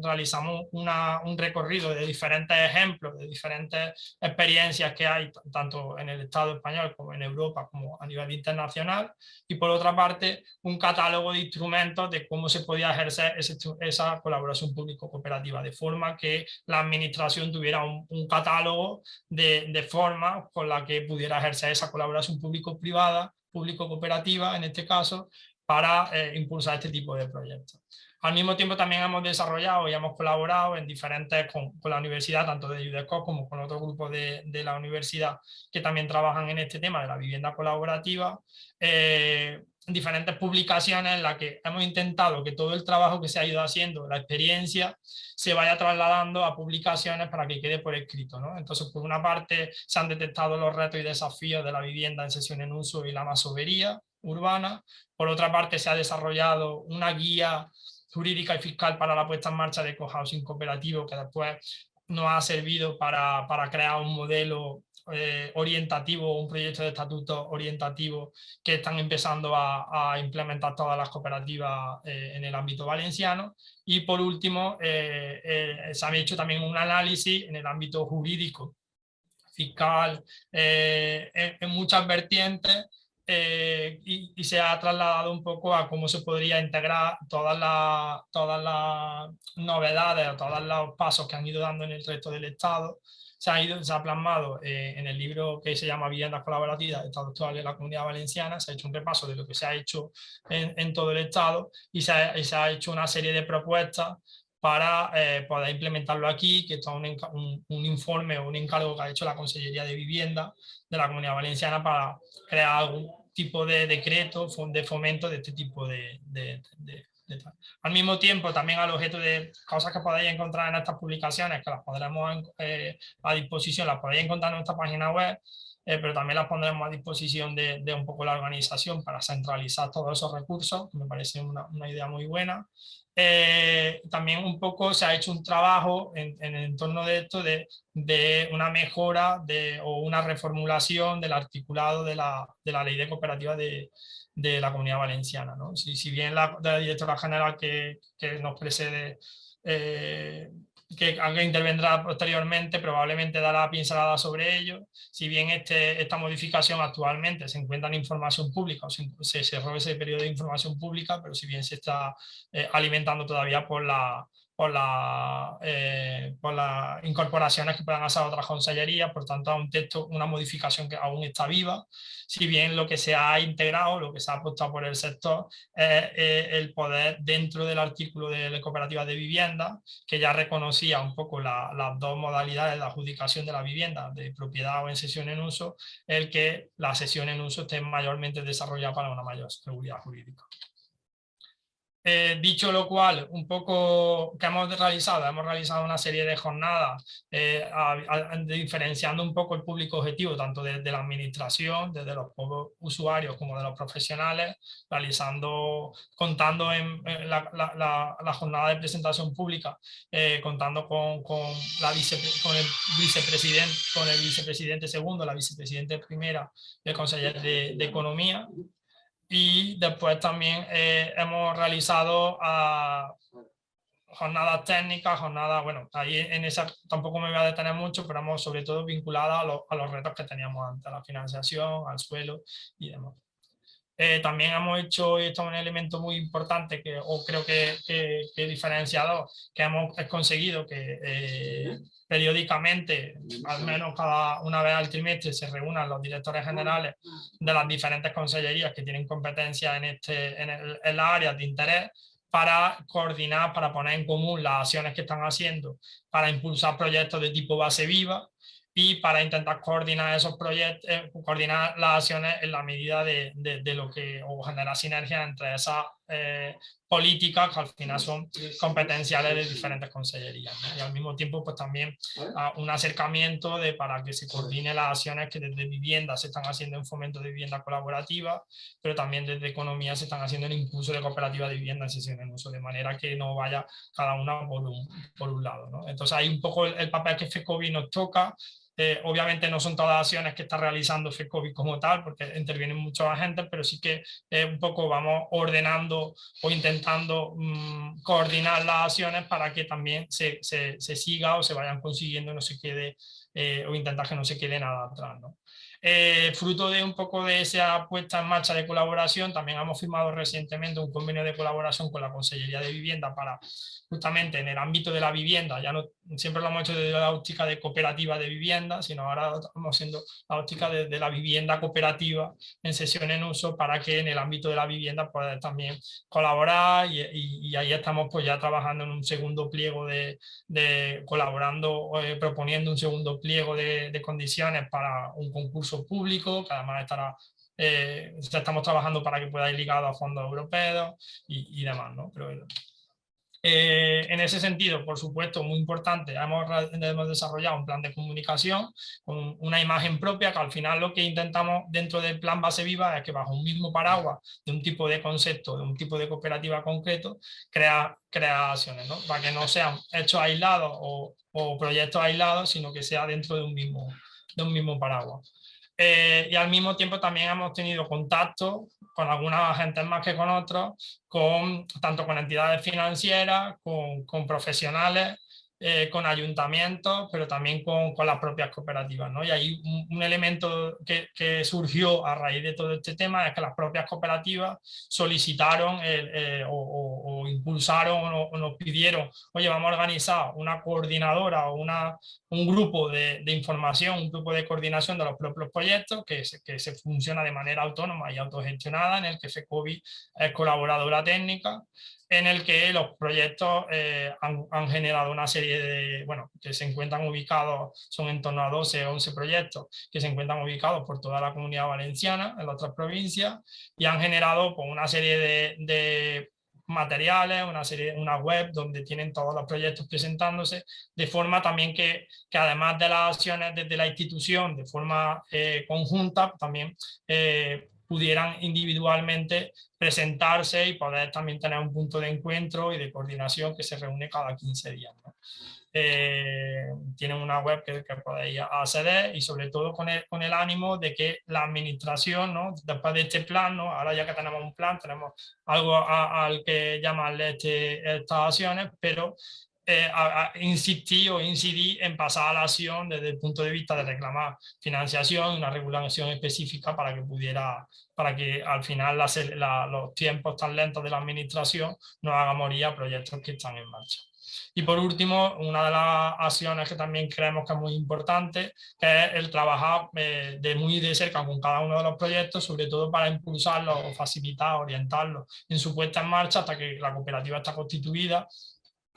realizamos un recorrido de diferentes ejemplos, de diferentes experiencias que hay tanto en el Estado español como en Europa, como a nivel internacional, y por otra parte un catálogo de instrumentos de cómo se podía ejercer esa colaboración público-cooperativa, de forma que la administración tuviera un catálogo de formas con la que pudiera ejercer esa colaboración público-privada, público-cooperativa en este caso, para impulsar este tipo de proyectos. Al mismo tiempo también hemos desarrollado y hemos colaborado en diferentes con la universidad, tanto de UDESCO como con otros grupos de la universidad que también trabajan en este tema de la vivienda colaborativa, diferentes publicaciones en las que hemos intentado que todo el trabajo que se ha ido haciendo, la experiencia, se vaya trasladando a publicaciones para que quede por escrito, ¿no? Entonces, por una parte, se han detectado los retos y desafíos de la vivienda en cesión en uso y la masovería urbana. Por otra parte, se ha desarrollado una guía jurídica y fiscal para la puesta en marcha de cohousing cooperativo, que después nos ha servido para crear un modelo orientativo, un proyecto de estatuto orientativo que están empezando a implementar todas las cooperativas en el ámbito valenciano. Y por último, se ha hecho también un análisis en el ámbito jurídico, fiscal, en muchas vertientes, y se ha trasladado un poco a cómo se podría integrar todas las novedades o todos los pasos que han ido dando en el resto del Estado. Se ha plasmado en el libro que se llama Viviendas Colaborativas, Estado actual de la Comunidad Valenciana. Se ha hecho un repaso de lo que se ha hecho en todo el Estado y se ha hecho una serie de propuestas para poder implementarlo aquí, que está un informe o un encargo que ha hecho la Consellería de Vivienda de la Comunidad Valenciana para crear algún tipo de decreto de fomento de este tipo de tal. Al mismo tiempo, también al objeto de cosas que podéis encontrar en estas publicaciones, que las pondremos a disposición, las podéis encontrar en nuestra página web, pero también las pondremos a disposición de un poco la organización para centralizar todos esos recursos, que me parece una idea muy buena. También un poco se ha hecho un trabajo en el entorno de esto de una mejora o una reformulación del articulado de la ley de cooperativas de la Comunidad Valenciana, ¿no? Si bien la directora general que nos precede, que intervendrá posteriormente, probablemente dará pincelada sobre ello. Si bien esta modificación actualmente se encuentra en información pública, o se cerró ese periodo de información pública, pero si bien se está alimentando todavía por las incorporaciones que puedan hacer otras consellerías, por tanto a un texto, una modificación que aún está viva. Si bien lo que se ha integrado, lo que se ha apostado por el sector es el poder dentro del artículo de la cooperativa de vivienda, que ya reconocía un poco las dos modalidades de adjudicación de la vivienda, de propiedad o en cesión en uso, el que la cesión en uso esté mayormente desarrollada para una mayor seguridad jurídica. Dicho lo cual, un poco que hemos realizado una serie de jornadas diferenciando un poco el público objetivo, tanto desde la administración, desde los usuarios como de los profesionales, contando en la jornada de presentación pública, contando con el vicepresidente segundo, la vicepresidente primera y el consejero de Economía. Y después también hemos realizado jornadas técnicas, bueno, ahí en esa tampoco me voy a detener mucho, pero hemos sobre todo vinculadas a los retos que teníamos antes, a la financiación, al suelo y demás. También hemos hecho, y esto es un elemento muy importante, creo que diferenciador, que hemos conseguido que periódicamente, al menos una vez al trimestre, se reúnan los directores generales de las diferentes consellerías que tienen competencia en las áreas de interés, para coordinar, para poner en común las acciones que están haciendo, para impulsar proyectos de tipo base viva y para intentar coordinar esos proyectos, coordinar las acciones en la medida de lo que, o generar sinergias entre esas políticas que al final son competenciales de diferentes consellerías, ¿no? Y al mismo tiempo pues también un acercamiento para que se coordine las acciones que desde vivienda se están haciendo en fomento de vivienda colaborativa, pero también desde economía se están haciendo en impulso de cooperativas de vivienda en cesión en uso, de manera que no vaya cada una por un lado, ¿no? Entonces hay un poco el papel que FECOBI nos toca. Obviamente no son todas las acciones que está realizando FECOBI como tal, porque intervienen muchos agentes, pero sí que un poco vamos ordenando o intentando coordinar las acciones para que también se siga o se vayan consiguiendo, no se quede, o intentar que no se quede nada atrás, ¿no? Fruto de un poco de esa puesta en marcha de colaboración, también hemos firmado recientemente un convenio de colaboración con la Consellería de Vivienda para justamente en el ámbito de la vivienda, ya no siempre lo hemos hecho desde la óptica de cooperativa de vivienda, sino ahora estamos haciendo la óptica de la vivienda cooperativa en cesión en uso, para que en el ámbito de la vivienda pueda también colaborar, y ahí estamos pues ya trabajando en un segundo pliego colaborando, proponiendo un segundo pliego de condiciones para un concurso público, que además estará, ya estamos trabajando para que pueda ir ligado a fondos europeos y demás, ¿no? Pero, en ese sentido, por supuesto, muy importante, hemos desarrollado un plan de comunicación con una imagen propia, que al final lo que intentamos dentro del plan Base Viva es que bajo un mismo paraguas de un tipo de concepto, de un tipo de cooperativa concreto, crea acciones, ¿no? Para que no sean hechos aislados o proyectos aislados, sino que sea dentro de un mismo paraguas. Y al mismo tiempo también hemos tenido contacto con algunos agentes más que con otros, tanto con entidades financieras, con profesionales, con ayuntamientos, pero también con las propias cooperativas, ¿no? Y ahí un elemento que surgió a raíz de todo este tema es que las propias cooperativas solicitaron o impulsaron o nos pidieron: oye, vamos a organizar una coordinadora o un grupo de información, un grupo de coordinación de los propios proyectos que se funciona de manera autónoma y autogestionada, en el que FECOBI es colaboradora técnica, en el que los proyectos han generado una serie que se encuentran ubicados, son en torno a 12 o 11 proyectos que se encuentran ubicados por toda la Comunidad Valenciana, en las otras provincias, y han generado pues, una serie de materiales, una web donde tienen todos los proyectos presentándose, de forma también que además de las acciones desde la institución de forma conjunta, también pudieran individualmente presentarse y poder también tener un punto de encuentro y de coordinación que se reúne cada 15 días, ¿no? Tienen una web que podéis acceder, y sobre todo con el ánimo de que la administración, ¿no? Después de este plan, ¿no? Ahora ya que tenemos un plan, tenemos algo al que llamarle estas acciones, pero insistir o incidir en pasar a la acción desde el punto de vista de reclamar financiación, una regulación específica para que al final los tiempos tan lentos de la administración no hagan morir a proyectos que están en marcha. Y por último, una de las acciones que también creemos que es muy importante, que es el trabajar muy de cerca con cada uno de los proyectos, sobre todo para impulsarlos o facilitar, orientarlos en su puesta en marcha hasta que la cooperativa está constituida,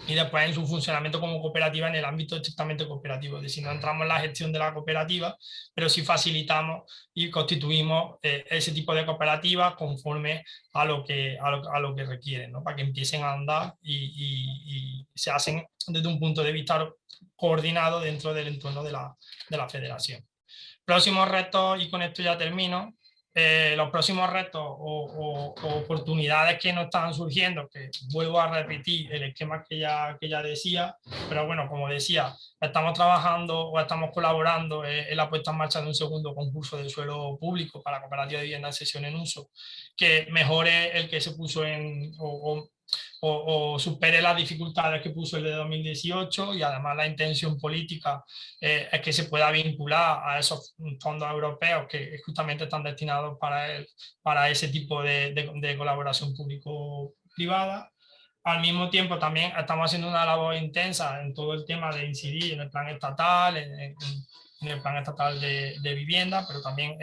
y después en su funcionamiento como cooperativa en el ámbito estrictamente cooperativo. Es decir, no entramos en la gestión de la cooperativa, pero sí facilitamos y constituimos ese tipo de cooperativas conforme a lo que requieren, ¿no? Para que empiecen a andar y se hacen desde un punto de vista coordinado dentro del entorno de la federación. Próximos retos, y con esto ya termino. Los próximos retos o oportunidades que nos están surgiendo, que vuelvo a repetir el esquema que ya decía, pero bueno, como decía, estamos trabajando o estamos colaborando en la puesta en marcha de un segundo concurso de suelo público para cooperativas de vivienda en cesión en uso, que mejore el que se puso o supere las dificultades que puso el de 2018, y además la intención política es que se pueda vincular a esos fondos europeos que justamente están destinados para ese tipo de colaboración público-privada. Al mismo tiempo también estamos haciendo una labor intensa en todo el tema de incidir en el plan estatal, en el plan estatal de vivienda, pero también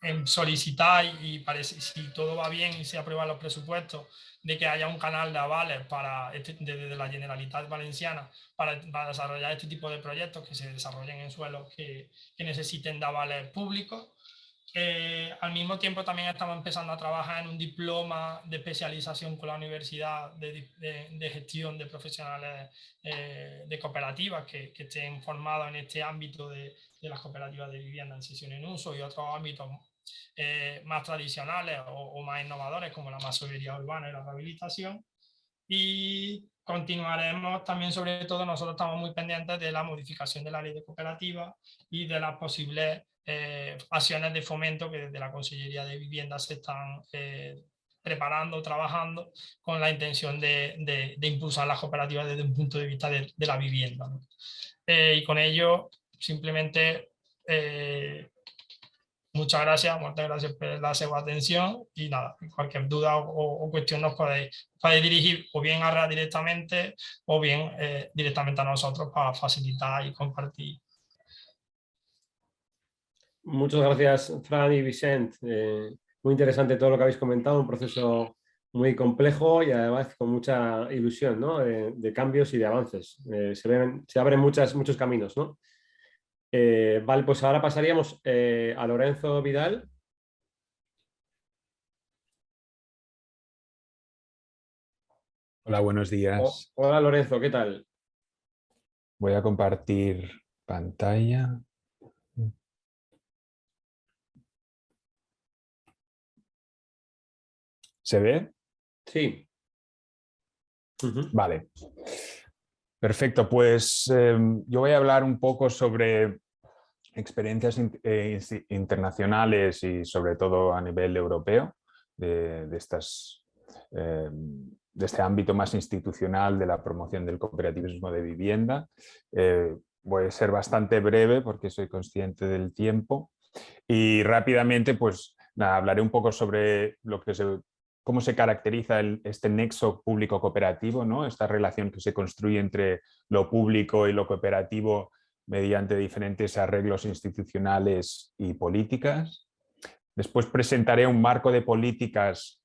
en solicitar, y parece, si todo va bien y se aprueban los presupuestos, de que haya un canal de avales desde la Generalitat Valenciana para desarrollar este tipo de proyectos que se desarrollen en suelos que necesiten de avales públicos. Al mismo tiempo también estamos empezando a trabajar en un diploma de especialización con la Universidad de Gestión de Profesionales de Cooperativas que estén formados en este ámbito de las cooperativas de vivienda en cesión en uso y otros ámbitos más tradicionales o más innovadores como la masovería urbana y la rehabilitación. Y continuaremos también, sobre todo, nosotros estamos muy pendientes de la modificación de la ley de cooperativas y de las posibles acciones de fomento que desde la Consellería de Vivienda se están preparando, trabajando con la intención de impulsar las cooperativas desde un punto de vista de la vivienda, ¿no? Y con ello, simplemente, muchas gracias por la seva atención y nada, cualquier duda o cuestión nos podéis dirigir o bien a REA directamente o bien directamente a nosotros para facilitar y compartir. Muchas gracias, Fran y Vicent. Muy interesante todo lo que habéis comentado, un proceso muy complejo y además con mucha ilusión, ¿no? De cambios y de avances. Se abren muchos caminos, ¿no? Vale, pues ahora pasaríamos a Lorenzo Vidal. Hola, buenos días. Hola Lorenzo, ¿qué tal? Voy a compartir pantalla. ¿Se ve? Sí. Vale. Perfecto, pues yo voy a hablar un poco sobre experiencias internacionales y sobre todo a nivel europeo de este ámbito más institucional de la promoción del cooperativismo de vivienda. Voy a ser bastante breve porque soy consciente del tiempo y rápidamente pues nada, hablaré un poco sobre cómo se caracteriza este nexo público-cooperativo, ¿no? Esta relación que se construye entre lo público y lo cooperativo mediante diferentes arreglos institucionales y políticas. Después presentaré un marco de políticas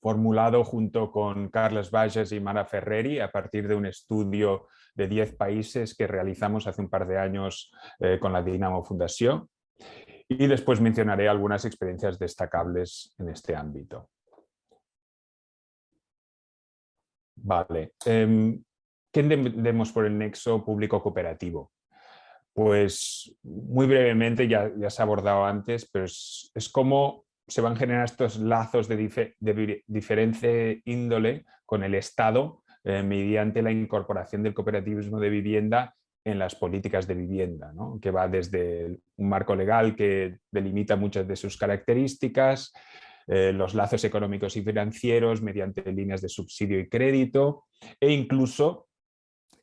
formulado junto con Carles Bages y Mara Ferreri a partir de un estudio de 10 países que realizamos hace un par de años con la Dynamo Fundació. Y después mencionaré algunas experiencias destacables en este ámbito. Vale. ¿Qué entendemos por el nexo público-cooperativo? Pues muy brevemente, ya se ha abordado antes, pero es cómo se van generando estos lazos de diferente índole con el Estado mediante la incorporación del cooperativismo de vivienda en las políticas de vivienda, ¿no? Que va desde un marco legal que delimita muchas de sus características, los lazos económicos y financieros mediante líneas de subsidio y crédito e incluso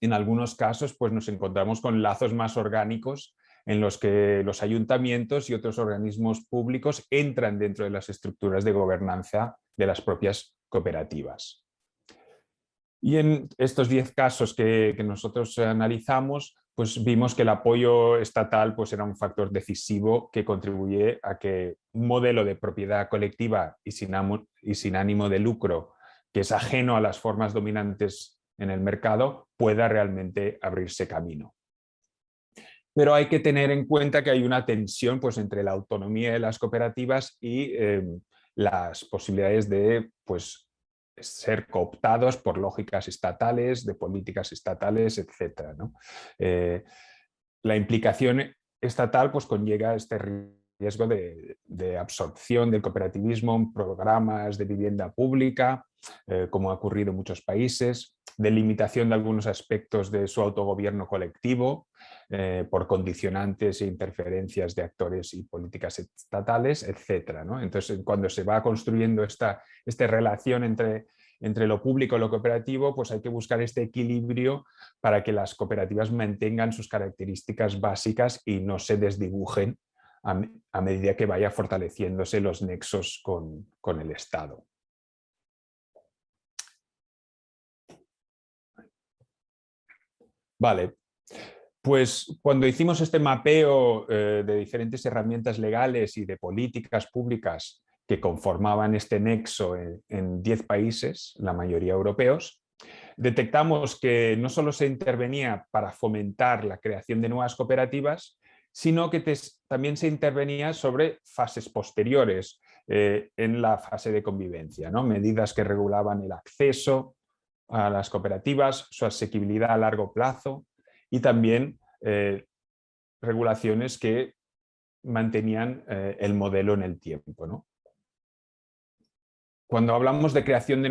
en algunos casos pues nos encontramos con lazos más orgánicos en los que los ayuntamientos y otros organismos públicos entran dentro de las estructuras de gobernanza de las propias cooperativas. Y en estos 10 casos que nosotros analizamos, pues vimos que el apoyo estatal pues era un factor decisivo que contribuye a que un modelo de propiedad colectiva y sin ánimo de lucro, que es ajeno a las formas dominantes en el mercado, pueda realmente abrirse camino. Pero hay que tener en cuenta que hay una tensión pues, entre la autonomía de las cooperativas y las posibilidades de pues, ser cooptados por lógicas estatales, de políticas estatales, etc., ¿no? La implicación estatal pues, conlleva este riesgo de absorción del cooperativismo en programas de vivienda pública, como ha ocurrido en muchos países, de limitación de algunos aspectos de su autogobierno colectivo por condicionantes e interferencias de actores y políticas estatales, etc., ¿no? Entonces, cuando se va construyendo esta relación entre lo público y lo cooperativo, pues hay que buscar este equilibrio para que las cooperativas mantengan sus características básicas y no se desdibujen a medida que vaya fortaleciéndose los nexos con el Estado. Vale, pues cuando hicimos este mapeo de diferentes herramientas legales y de políticas públicas que conformaban este nexo en 10 países, la mayoría europeos, detectamos que no solo se intervenía para fomentar la creación de nuevas cooperativas, sino que también se intervenía sobre fases posteriores en la fase de convivencia, ¿no? Medidas que regulaban el acceso a las cooperativas, su asequibilidad a largo plazo y también regulaciones que mantenían el modelo en el tiempo, ¿no? Cuando hablamos de creación de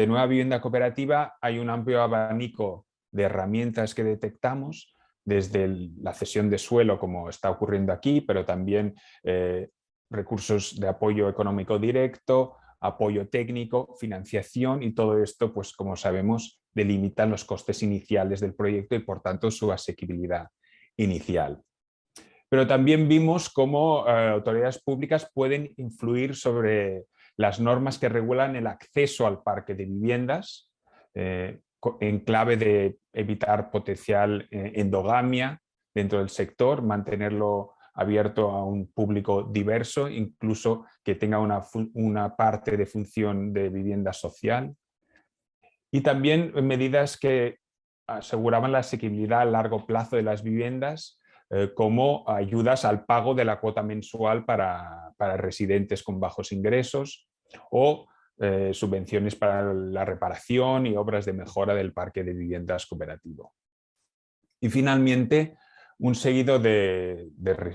nueva vivienda cooperativa, hay un amplio abanico de herramientas que detectamos, desde la cesión de suelo, como está ocurriendo aquí, pero también recursos de apoyo económico directo, apoyo técnico, financiación, y todo esto, pues como sabemos, delimitan los costes iniciales del proyecto y por tanto su asequibilidad inicial. Pero también vimos cómo autoridades públicas pueden influir sobre las normas que regulan el acceso al parque de viviendas, en clave de evitar potencial endogamia dentro del sector, mantenerlo abierto a un público diverso, incluso que tenga una parte de función de vivienda social. Y también medidas que aseguraban la asequibilidad a largo plazo de las viviendas, como ayudas al pago de la cuota mensual para residentes con bajos ingresos o subvenciones para la reparación y obras de mejora del parque de viviendas cooperativo. Y finalmente, un seguido de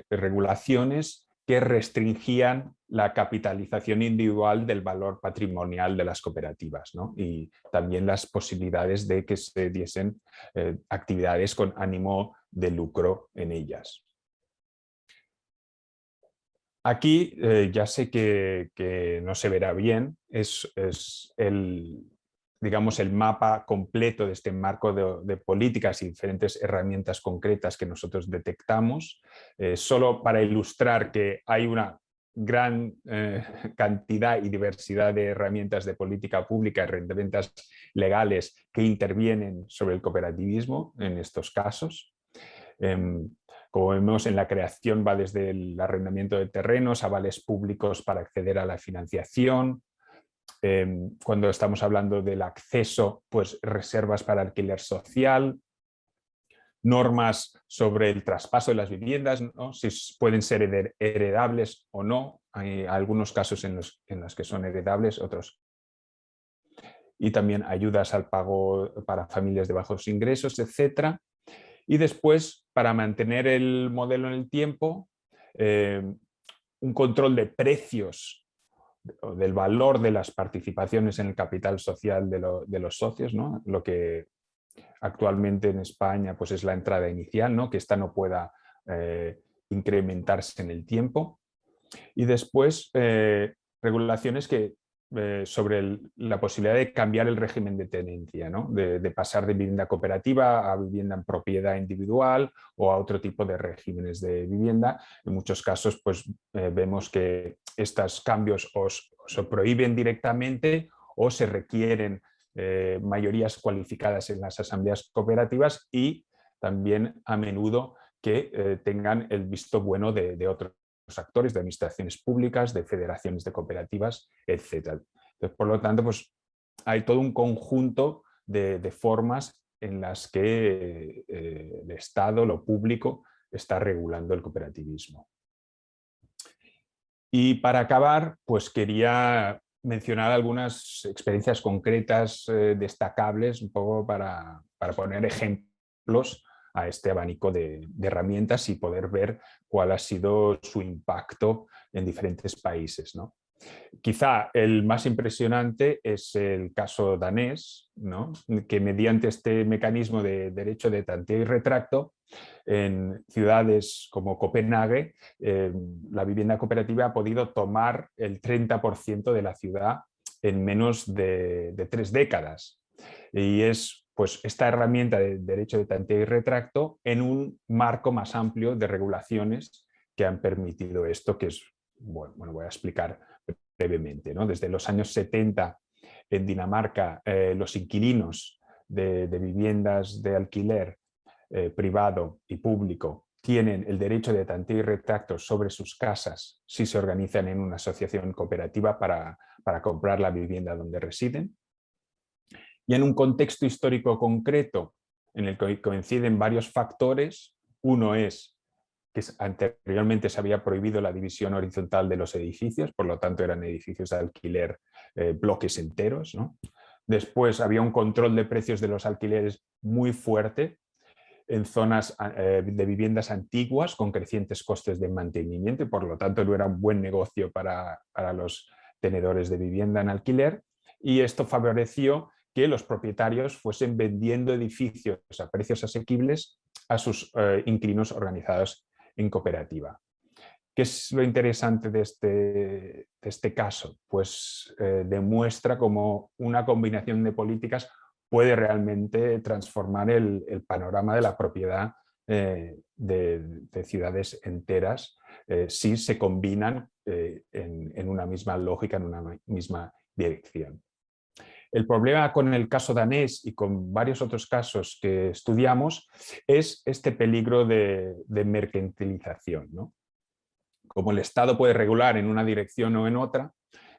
regulaciones que restringían la capitalización individual del valor patrimonial de las cooperativas, ¿no? Y también las posibilidades de que se diesen actividades con ánimo de lucro en ellas. Aquí ya sé que no se verá bien, es digamos, el mapa completo de este marco de políticas y diferentes herramientas concretas que nosotros detectamos, solo para ilustrar que hay una gran cantidad y diversidad de herramientas de política pública y herramientas legales que intervienen sobre el cooperativismo en estos casos. Como vemos, en la creación va desde el arrendamiento de terrenos, avales públicos para acceder a la financiación. Cuando estamos hablando del acceso, pues reservas para alquiler social, normas sobre el traspaso de las viviendas, ¿no? Si pueden ser heredables o no. Hay algunos casos en los que son heredables, otros. Y también ayudas al pago para familias de bajos ingresos, etc. Y después, para mantener el modelo en el tiempo, un control de precios, del valor de las participaciones en el capital social de los socios, ¿no? Lo que actualmente en España pues es la entrada inicial, ¿no? Que esta no pueda incrementarse en el tiempo. Y después regulaciones sobre la posibilidad de cambiar el régimen de tenencia, ¿no? De pasar de vivienda cooperativa a vivienda en propiedad individual o a otro tipo de regímenes de vivienda. En muchos casos pues, vemos que estos cambios o se prohíben directamente o se requieren mayorías cualificadas en las asambleas cooperativas y también a menudo que tengan el visto bueno de otros actores, de administraciones públicas, de federaciones de cooperativas, etc. Entonces, por lo tanto, pues, hay todo un conjunto de formas en las que el Estado, lo público, está regulando el cooperativismo. Y para acabar, pues quería mencionar algunas experiencias concretas destacables, un poco para poner ejemplos a este abanico de herramientas y poder ver cuál ha sido su impacto en diferentes países, ¿no? Quizá el más impresionante es el caso danés, ¿no? Que mediante este mecanismo de derecho de tanteo y retracto, en ciudades como Copenhague, la vivienda cooperativa ha podido tomar el 30% de la ciudad en menos de 3 décadas. Y es pues esta herramienta de derecho de tanteo y retracto en un marco más amplio de regulaciones que han permitido esto, que es, bueno, voy a explicar brevemente, ¿no? Desde los años 70 en Dinamarca, los inquilinos de viviendas de alquiler privado y público tienen el derecho de tanteo y retracto sobre sus casas si se organizan en una asociación cooperativa para comprar la vivienda donde residen. Y en un contexto histórico concreto en el que coinciden varios factores, Uno es que anteriormente se había prohibido la división horizontal de los edificios, por lo tanto eran edificios de alquiler, bloques enteros, ¿no? Después había un control de precios de los alquileres muy fuerte en zonas de viviendas antiguas con crecientes costes de mantenimiento y por lo tanto no era un buen negocio para los tenedores de vivienda en alquiler, y esto favoreció que los propietarios fuesen vendiendo edificios a precios asequibles a sus inquilinos organizados en cooperativa. ¿Qué es lo interesante de este caso? Pues demuestra cómo una combinación de políticas puede realmente transformar el panorama de la propiedad de ciudades enteras si se combinan en una misma lógica, en una misma dirección. El problema con el caso danés y con varios otros casos que estudiamos es este peligro de mercantilización, ¿no? Como el Estado puede regular en una dirección o en otra,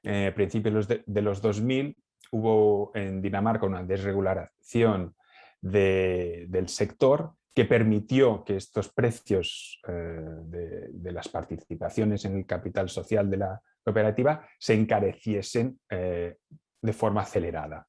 a principios de los 2000 hubo en Dinamarca una desregulación del sector que permitió que estos precios de las participaciones en el capital social de la cooperativa se encareciesen de forma acelerada.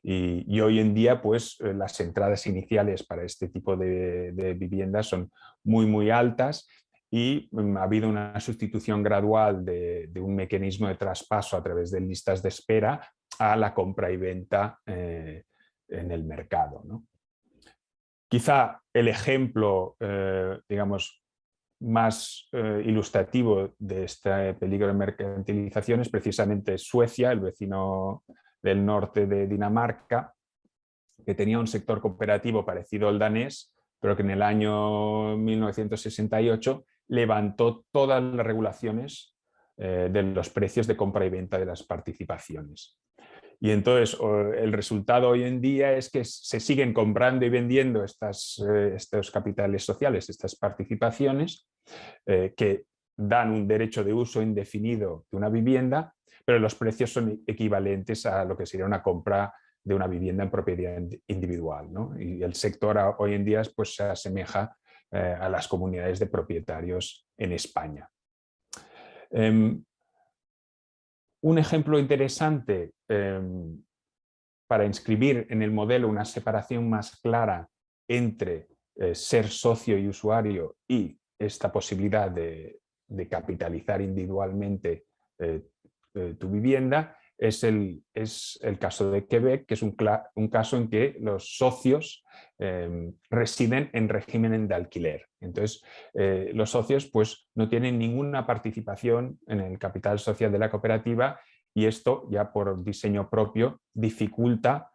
Y hoy en día pues, las entradas iniciales para este tipo de viviendas son muy altas y ha habido una sustitución gradual de un mecanismo de traspaso a través de listas de espera a la compra y venta en el mercado, ¿no? Quizá el ejemplo, digamos, más ilustrativo de este peligro de mercantilización es precisamente Suecia, el vecino del norte de Dinamarca, que tenía un sector cooperativo parecido al danés, pero que en el año 1968 levantó todas las regulaciones de los precios de compra y venta de las participaciones. Y entonces el resultado hoy en día es que se siguen comprando y vendiendo estos capitales sociales, estas participaciones, que dan un derecho de uso indefinido de una vivienda, pero los precios son equivalentes a lo que sería una compra de una vivienda en propiedad individual, ¿no? Y el sector hoy en día pues, se asemeja a las comunidades de propietarios en España. Un ejemplo interesante para inscribir en el modelo una separación más clara entre ser socio y usuario y esta posibilidad de capitalizar individualmente tu vivienda es el caso de Quebec, que es un caso en que los socios residen en régimen de alquiler. Entonces, los socios pues, no tienen ninguna participación en el capital social de la cooperativa y esto ya por diseño propio dificulta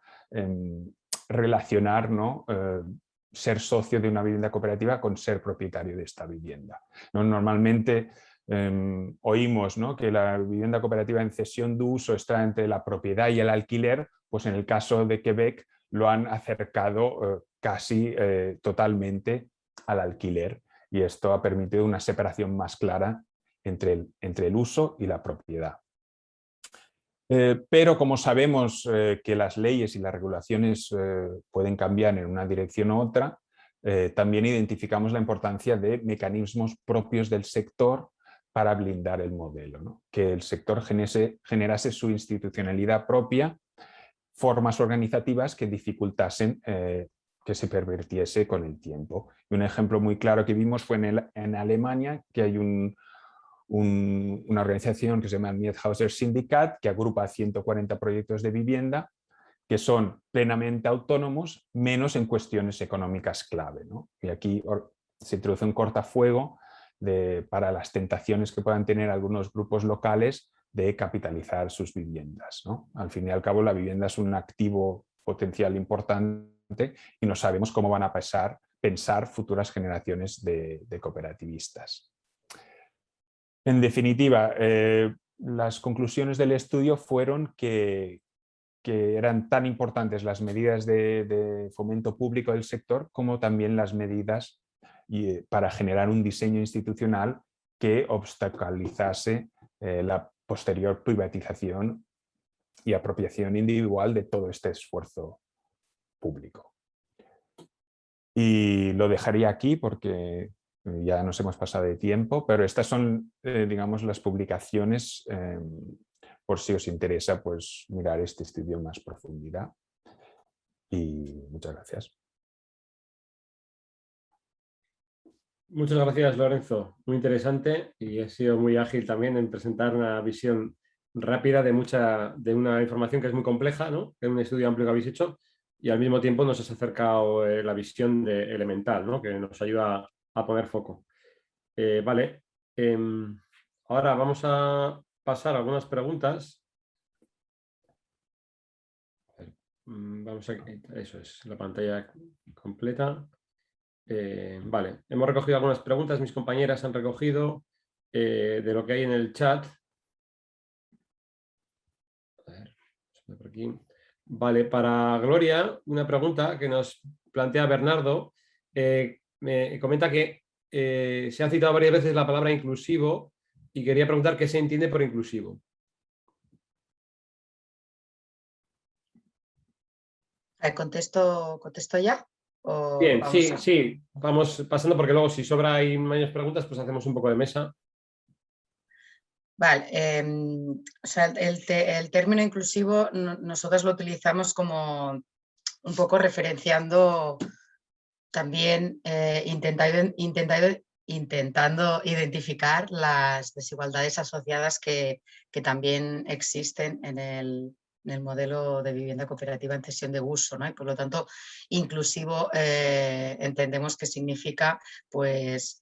relacionar, ¿no? Ser socio de una vivienda cooperativa con ser propietario de esta vivienda, ¿no? Normalmente oímos, ¿no? Que la vivienda cooperativa en cesión de uso está entre la propiedad y el alquiler, pues en el caso de Quebec lo han acercado casi totalmente al alquiler y esto ha permitido una separación más clara entre el uso y la propiedad. Pero como sabemos que las leyes y las regulaciones pueden cambiar en una dirección u otra, también identificamos la importancia de mecanismos propios del sector para blindar el modelo, ¿no? Que el sector generase su institucionalidad propia, formas organizativas que dificultasen que se pervirtiese con el tiempo. Y un ejemplo muy claro que vimos fue en Alemania, que hay una organización que se llama Miethauser Syndikat, que agrupa 140 proyectos de vivienda que son plenamente autónomos, menos en cuestiones económicas clave, ¿no? Y aquí se introduce un cortafuego para las tentaciones que puedan tener algunos grupos locales de capitalizar sus viviendas, ¿no? Al fin y al cabo, la vivienda es un activo potencial importante y no sabemos cómo van a pensar futuras generaciones de cooperativistas. En definitiva, las conclusiones del estudio fueron que eran tan importantes las medidas de fomento público del sector como también las medidas para generar un diseño institucional que obstaculizase la posterior privatización y apropiación individual de todo este esfuerzo público. Y lo dejaría aquí porque ya nos hemos pasado de tiempo, pero estas son, digamos, las publicaciones, por si os interesa, pues mirar este estudio en más profundidad. Y muchas gracias. Muchas gracias, Lorenzo. Muy interesante y he sido muy ágil también en presentar una visión rápida de una información que es muy compleja, ¿no? Que es un estudio amplio que habéis hecho y al mismo tiempo nos has acercado la visión elemental, ¿no? Que nos ayuda a poner foco. Vale. Ahora vamos a pasar a algunas preguntas. Vamos a... Eso es, la pantalla completa. Vale, hemos recogido algunas preguntas, mis compañeras han recogido de lo que hay en el chat. A ver, por aquí. Vale, para Gloria, una pregunta que nos plantea Bernardo. Me comenta que se ha citado varias veces la palabra inclusivo y quería preguntar qué se entiende por inclusivo. ¿Contesto ya? Bien, sí, vamos pasando porque luego si sobra y menos preguntas, pues hacemos un poco de mesa. Vale, o sea, el término inclusivo nosotros lo utilizamos como un poco referenciando también, intentando identificar las desigualdades asociadas que también existen en el modelo de vivienda cooperativa en cesión de uso, ¿no? Y por lo tanto, inclusivo entendemos que significa pues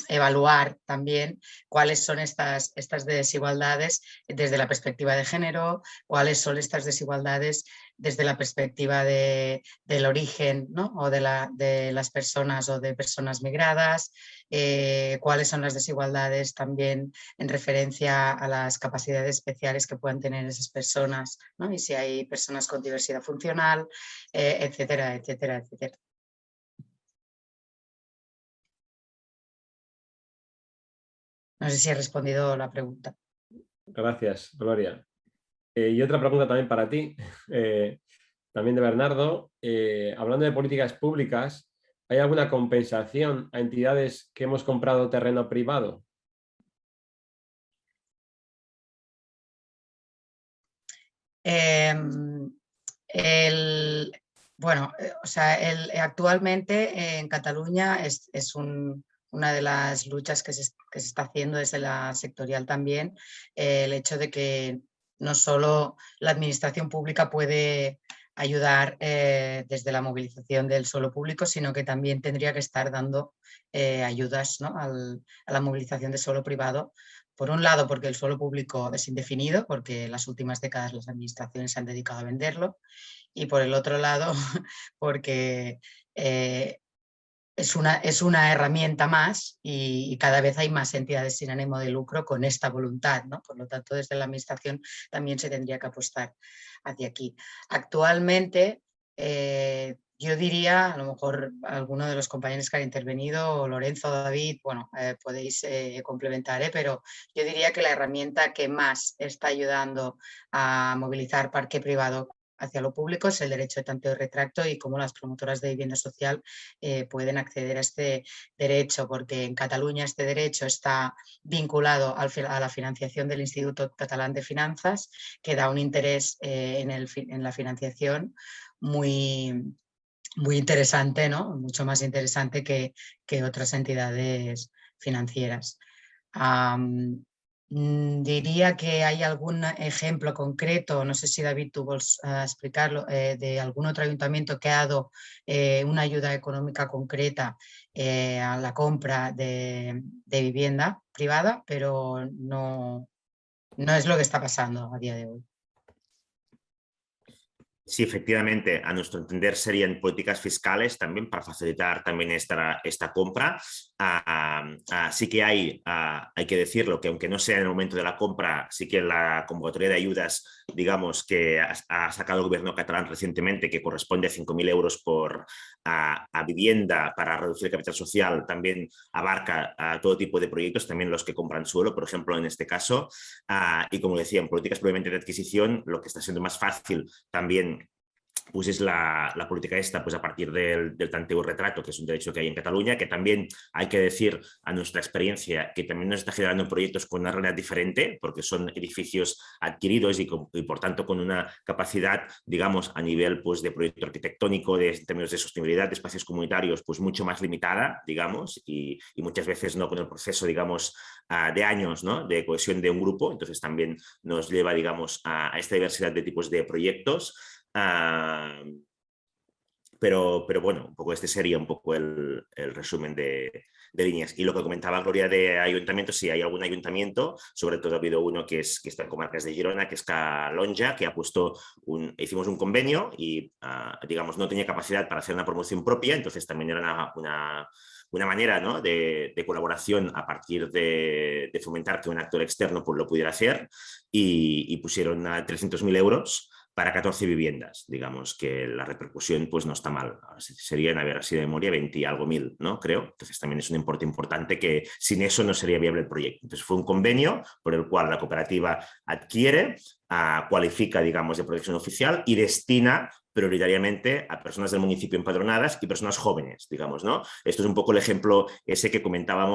evaluar también cuáles son estas desigualdades desde la perspectiva de género, cuáles son estas desigualdades desde la perspectiva del origen, ¿no? O de las personas o de personas migradas, cuáles son las desigualdades también en referencia a las capacidades especiales que puedan tener esas personas, ¿no? Y si hay personas con diversidad funcional, etcétera, etcétera, etcétera. No sé si he respondido la pregunta. Gracias, Gloria. Y otra pregunta también para ti, también de Bernardo. Hablando de políticas públicas, ¿hay alguna compensación a entidades que hemos comprado terreno privado? Actualmente en Cataluña es una de las luchas que se está haciendo desde la sectorial también, el hecho de que no solo la administración pública puede ayudar desde la movilización del suelo público, sino que también tendría que estar dando ayudas, ¿no? a la movilización de suelo privado. Por un lado, porque el suelo público es indefinido, porque en las últimas décadas las administraciones se han dedicado a venderlo, y por el otro lado, porque es una herramienta más y cada vez hay más entidades sin ánimo de lucro con esta voluntad, ¿no? Por lo tanto, desde la administración también se tendría que apostar hacia aquí. Actualmente, yo diría, a lo mejor alguno de los compañeros que han intervenido, Lorenzo, David, bueno, podéis complementar, pero yo diría que la herramienta que más está ayudando a movilizar parque privado hacia lo público es el derecho de tanteo y retracto y cómo las promotoras de vivienda social pueden acceder a este derecho, porque en Cataluña este derecho está vinculado a la financiación del Instituto Catalán de Finanzas, que da un interés en la financiación muy interesante, ¿no? Mucho más interesante que otras entidades financieras. Diría que hay algún ejemplo concreto, no sé si David tú vols explicarlo, de algún otro ayuntamiento que ha dado una ayuda económica concreta a la compra de vivienda privada, pero no es lo que está pasando a día de hoy. Sí, efectivamente, a nuestro entender serían políticas fiscales también para facilitar también esta compra. Sí que hay que decirlo, que aunque no sea en el momento de la compra, sí que la convocatoria de ayudas, digamos, que ha sacado el gobierno catalán recientemente, que corresponde a 5.000 euros a vivienda para reducir el capital social, también abarca todo tipo de proyectos, también los que compran suelo, por ejemplo, en este caso. Y como decía, en políticas probablemente de adquisición, lo que está siendo más fácil también pues es la política esta, pues a partir del tanteo y retracto, que es un derecho que hay en Cataluña, que también hay que decir a nuestra experiencia que también nos está generando proyectos con una realidad diferente, porque son edificios adquiridos y por tanto con una capacidad, digamos, a nivel pues, de proyecto arquitectónico, en términos de sostenibilidad, de espacios comunitarios, pues mucho más limitada, digamos, y muchas veces no con el proceso, digamos, de años, ¿no? De cohesión de un grupo. Entonces también nos lleva, digamos, a esta diversidad de tipos de proyectos. Pero bueno, un poco este sería un poco el resumen de líneas. Y lo que comentaba Gloria de ayuntamientos, sí, hay algún ayuntamiento, sobre todo ha habido uno que está en comarcas de Girona, que es Calonja, que ha puesto hicimos un convenio y, digamos, no tenía capacidad para hacer una promoción propia, entonces también era una manera, ¿no? de colaboración a partir de fomentar que un actor externo pues, lo pudiera hacer y pusieron a 300.000 euros para 14 viviendas, digamos que la repercusión pues no está mal, serían, a ver, así de memoria, 20 y algo mil, ¿no? Creo, entonces también es un importe importante que sin eso no sería viable el proyecto. Entonces fue un convenio por el cual la cooperativa adquiere, cualifica, digamos, de protección oficial y destina prioritariamente a personas del municipio empadronadas y personas jóvenes, digamos, ¿no? Esto es un poco el ejemplo ese que comentaba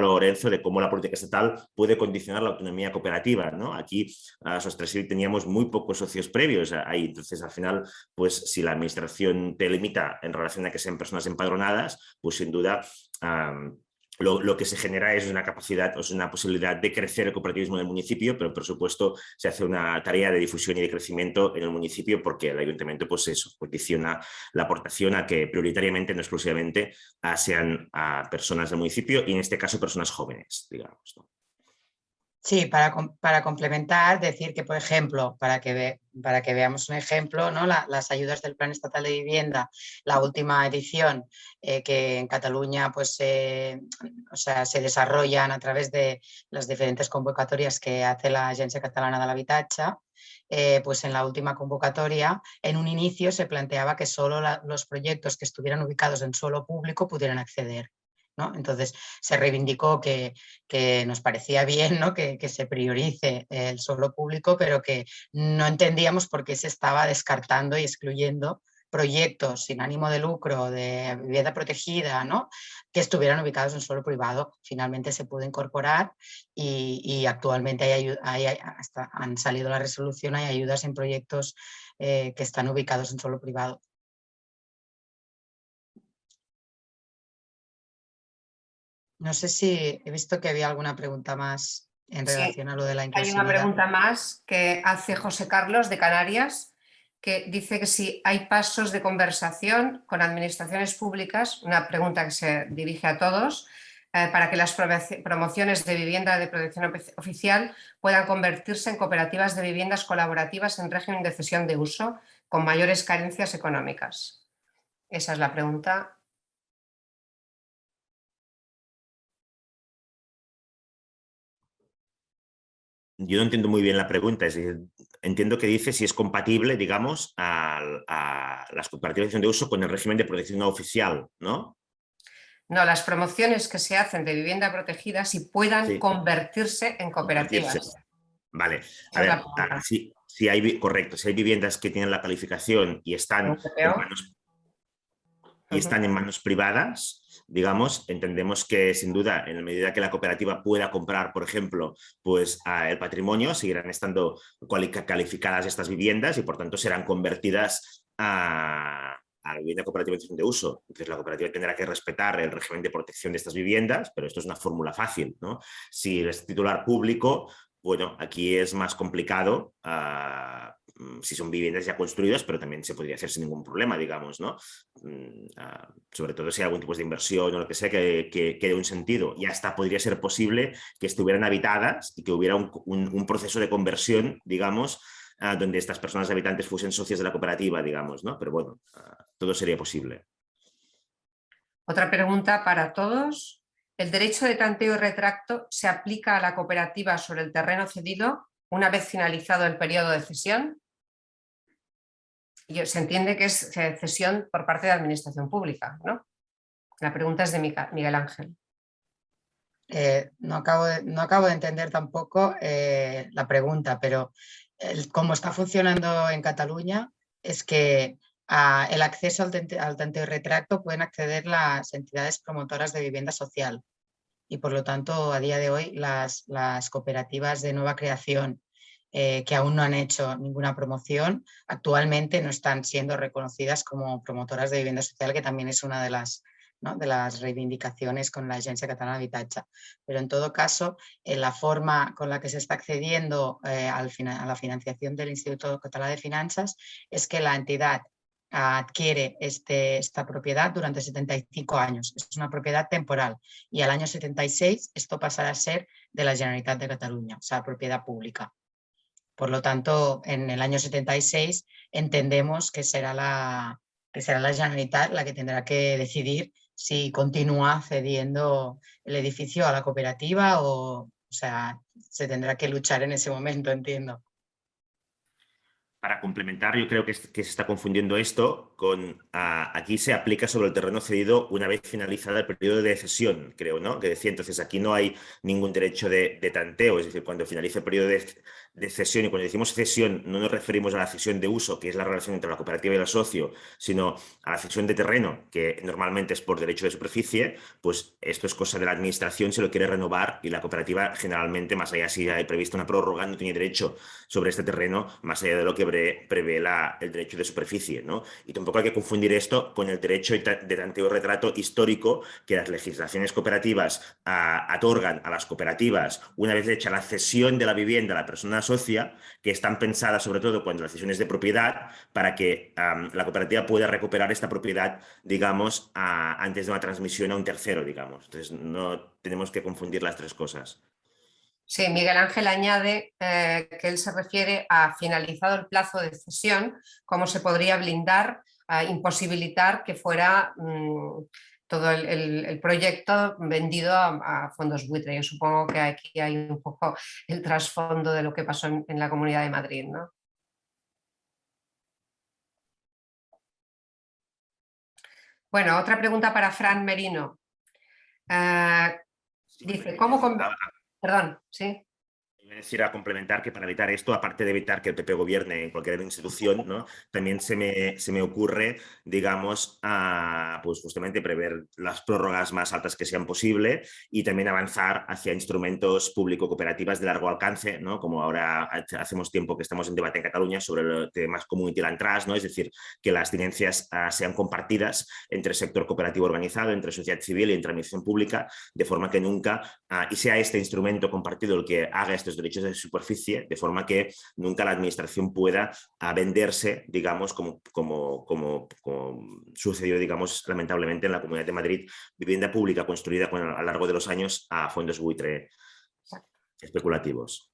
Lorenzo, de cómo la política estatal puede condicionar la autonomía cooperativa, ¿no? Aquí a Sostrasil teníamos muy pocos socios previos ahí, entonces al final, pues si la administración te limita en relación a que sean personas empadronadas, pues sin duda lo que se genera es una capacidad, o sea, una posibilidad de crecer el cooperativismo en el municipio, pero por supuesto se hace una tarea de difusión y de crecimiento en el municipio porque el ayuntamiento pues eso, condiciona la aportación a que prioritariamente, no exclusivamente, sean personas del municipio y en este caso personas jóvenes, digamos, ¿no? Sí, para complementar, decir que, por ejemplo, para que veamos un ejemplo, ¿no? Las ayudas del Plan Estatal de Vivienda, la última edición, que en Cataluña pues, o sea, se desarrollan a través de las diferentes convocatorias que hace la Agencia Catalana de l'Habitatge, pues en la última convocatoria, en un inicio se planteaba que solo los proyectos que estuvieran ubicados en suelo público pudieran acceder, ¿no? Entonces se reivindicó que nos parecía bien, ¿no? que se priorice el suelo público, pero que no entendíamos por qué se estaba descartando y excluyendo proyectos sin ánimo de lucro, de vivienda protegida, ¿no? que estuvieran ubicados en suelo privado. Finalmente se pudo incorporar y actualmente han salido la resolución, hay ayudas en proyectos que están ubicados en suelo privado. No sé si he visto que había alguna pregunta más en relación a lo de la inclusividad. Hay una pregunta más que hace José Carlos de Canarias, que dice que si hay pasos de conversación con administraciones públicas, una pregunta que se dirige a todos, para que las promociones de vivienda de protección oficial puedan convertirse en cooperativas de viviendas colaborativas en régimen de cesión de uso con mayores carencias económicas. Esa es la pregunta. Yo no entiendo muy bien la pregunta, es decir, entiendo que dice si es compatible, digamos, a las cooperativas de uso con el régimen de protección oficial, ¿no? No, las promociones que se hacen de vivienda protegida si puedan convertirse en cooperativas. Vale, a ver, si hay, correcto, si hay viviendas que tienen la calificación y están en manos privadas, digamos, entendemos que sin duda, en la medida que la cooperativa pueda comprar, por ejemplo, pues el patrimonio, seguirán estando calificadas estas viviendas y por tanto serán convertidas a la vivienda cooperativa de uso. Entonces la cooperativa tendrá que respetar el régimen de protección de estas viviendas, pero esto es una fórmula fácil, ¿no? Si es titular público, bueno, aquí es más complicado si son viviendas ya construidas, pero también se podría hacer sin ningún problema, digamos, ¿no? Sobre todo si hay algún tipo de inversión o lo que sea que dé un sentido. Y hasta podría ser posible que estuvieran habitadas y que hubiera un proceso de conversión, digamos, donde estas personas habitantes fuesen socios de la cooperativa, digamos, ¿no? Pero bueno, todo sería posible. Otra pregunta para todos. ¿El derecho de tanteo y retracto se aplica a la cooperativa sobre el terreno cedido una vez finalizado el periodo de cesión? Y se entiende que es cesión por parte de la administración pública, ¿no? La pregunta es de Miguel Ángel. No acabo de entender tampoco la pregunta, pero cómo está funcionando en Cataluña, es que el acceso al tanteo y retracto pueden acceder las entidades promotoras de vivienda social y por lo tanto a día de hoy las cooperativas de nueva creación que aún no han hecho ninguna promoción actualmente no están siendo reconocidas como promotoras de vivienda social, que también es una de las, ¿no?, de las reivindicaciones con la Agencia Catalana de Habitatge. Pero en todo caso, la forma con la que se está accediendo a la financiación del Instituto Català de Finanzas es que la entidad adquiere esta propiedad durante 75 años. Es una propiedad temporal y al año 76 esto pasará a ser de la Generalitat de Cataluña, o sea, propiedad pública. Por lo tanto, en el año 76 entendemos que será la Generalitat la que tendrá que decidir si continúa cediendo el edificio a la cooperativa o sea, se tendrá que luchar en ese momento, entiendo. Para complementar, yo creo que se está confundiendo esto con aquí se aplica sobre el terreno cedido una vez finalizada el periodo de cesión, creo, ¿no? Que decía, entonces aquí no hay ningún derecho de tanteo, es decir, cuando finalice el periodo de cesión, y cuando decimos cesión no nos referimos a la cesión de uso, que es la relación entre la cooperativa y el socio, sino a la cesión de terreno, que normalmente es por derecho de superficie, pues esto es cosa de la administración si lo quiere renovar y la cooperativa generalmente, más allá si hay prevista una prórroga, no tiene derecho sobre este terreno, más allá de lo que prevé el derecho de superficie, ¿no? Y tampoco hay que confundir esto con el derecho de tanteo y retrato histórico que las legislaciones cooperativas otorgan a las cooperativas una vez hecha la cesión de la vivienda a la persona socia, que están pensadas sobre todo cuando la cesión es de propiedad para que la cooperativa pueda recuperar esta propiedad, digamos, antes de una transmisión a un tercero, digamos. Entonces no tenemos que confundir las tres cosas. Sí, Miguel Ángel añade que él se refiere a finalizado el plazo de cesión, cómo se podría blindar, imposibilitar que fuera todo el proyecto vendido a fondos buitre. Yo supongo que aquí hay un poco el trasfondo de lo que pasó en la Comunidad de Madrid, ¿no? Bueno, otra pregunta para Fran Merino. Dice, ¿cómo... Perdón, sí. Voy a decir, a complementar que para evitar esto, aparte de evitar que el PP gobierne en cualquier institución, ¿no?, también se me ocurre, digamos, pues justamente prever las prórrogas más altas que sean posible y también avanzar hacia instrumentos público-cooperativas de largo alcance, ¿no?, como ahora hacemos tiempo que estamos en debate en Cataluña sobre los temas community land trust, ¿no?, es decir, que las tenencias sean compartidas entre sector cooperativo organizado, entre sociedad civil y entre administración pública, de forma que nunca, y sea este instrumento compartido el que haga estos derechos de superficie, de forma que nunca la administración pueda venderse, digamos, como sucedió, digamos, lamentablemente en la Comunidad de Madrid, vivienda pública construida a lo largo de los años a fondos buitre especulativos.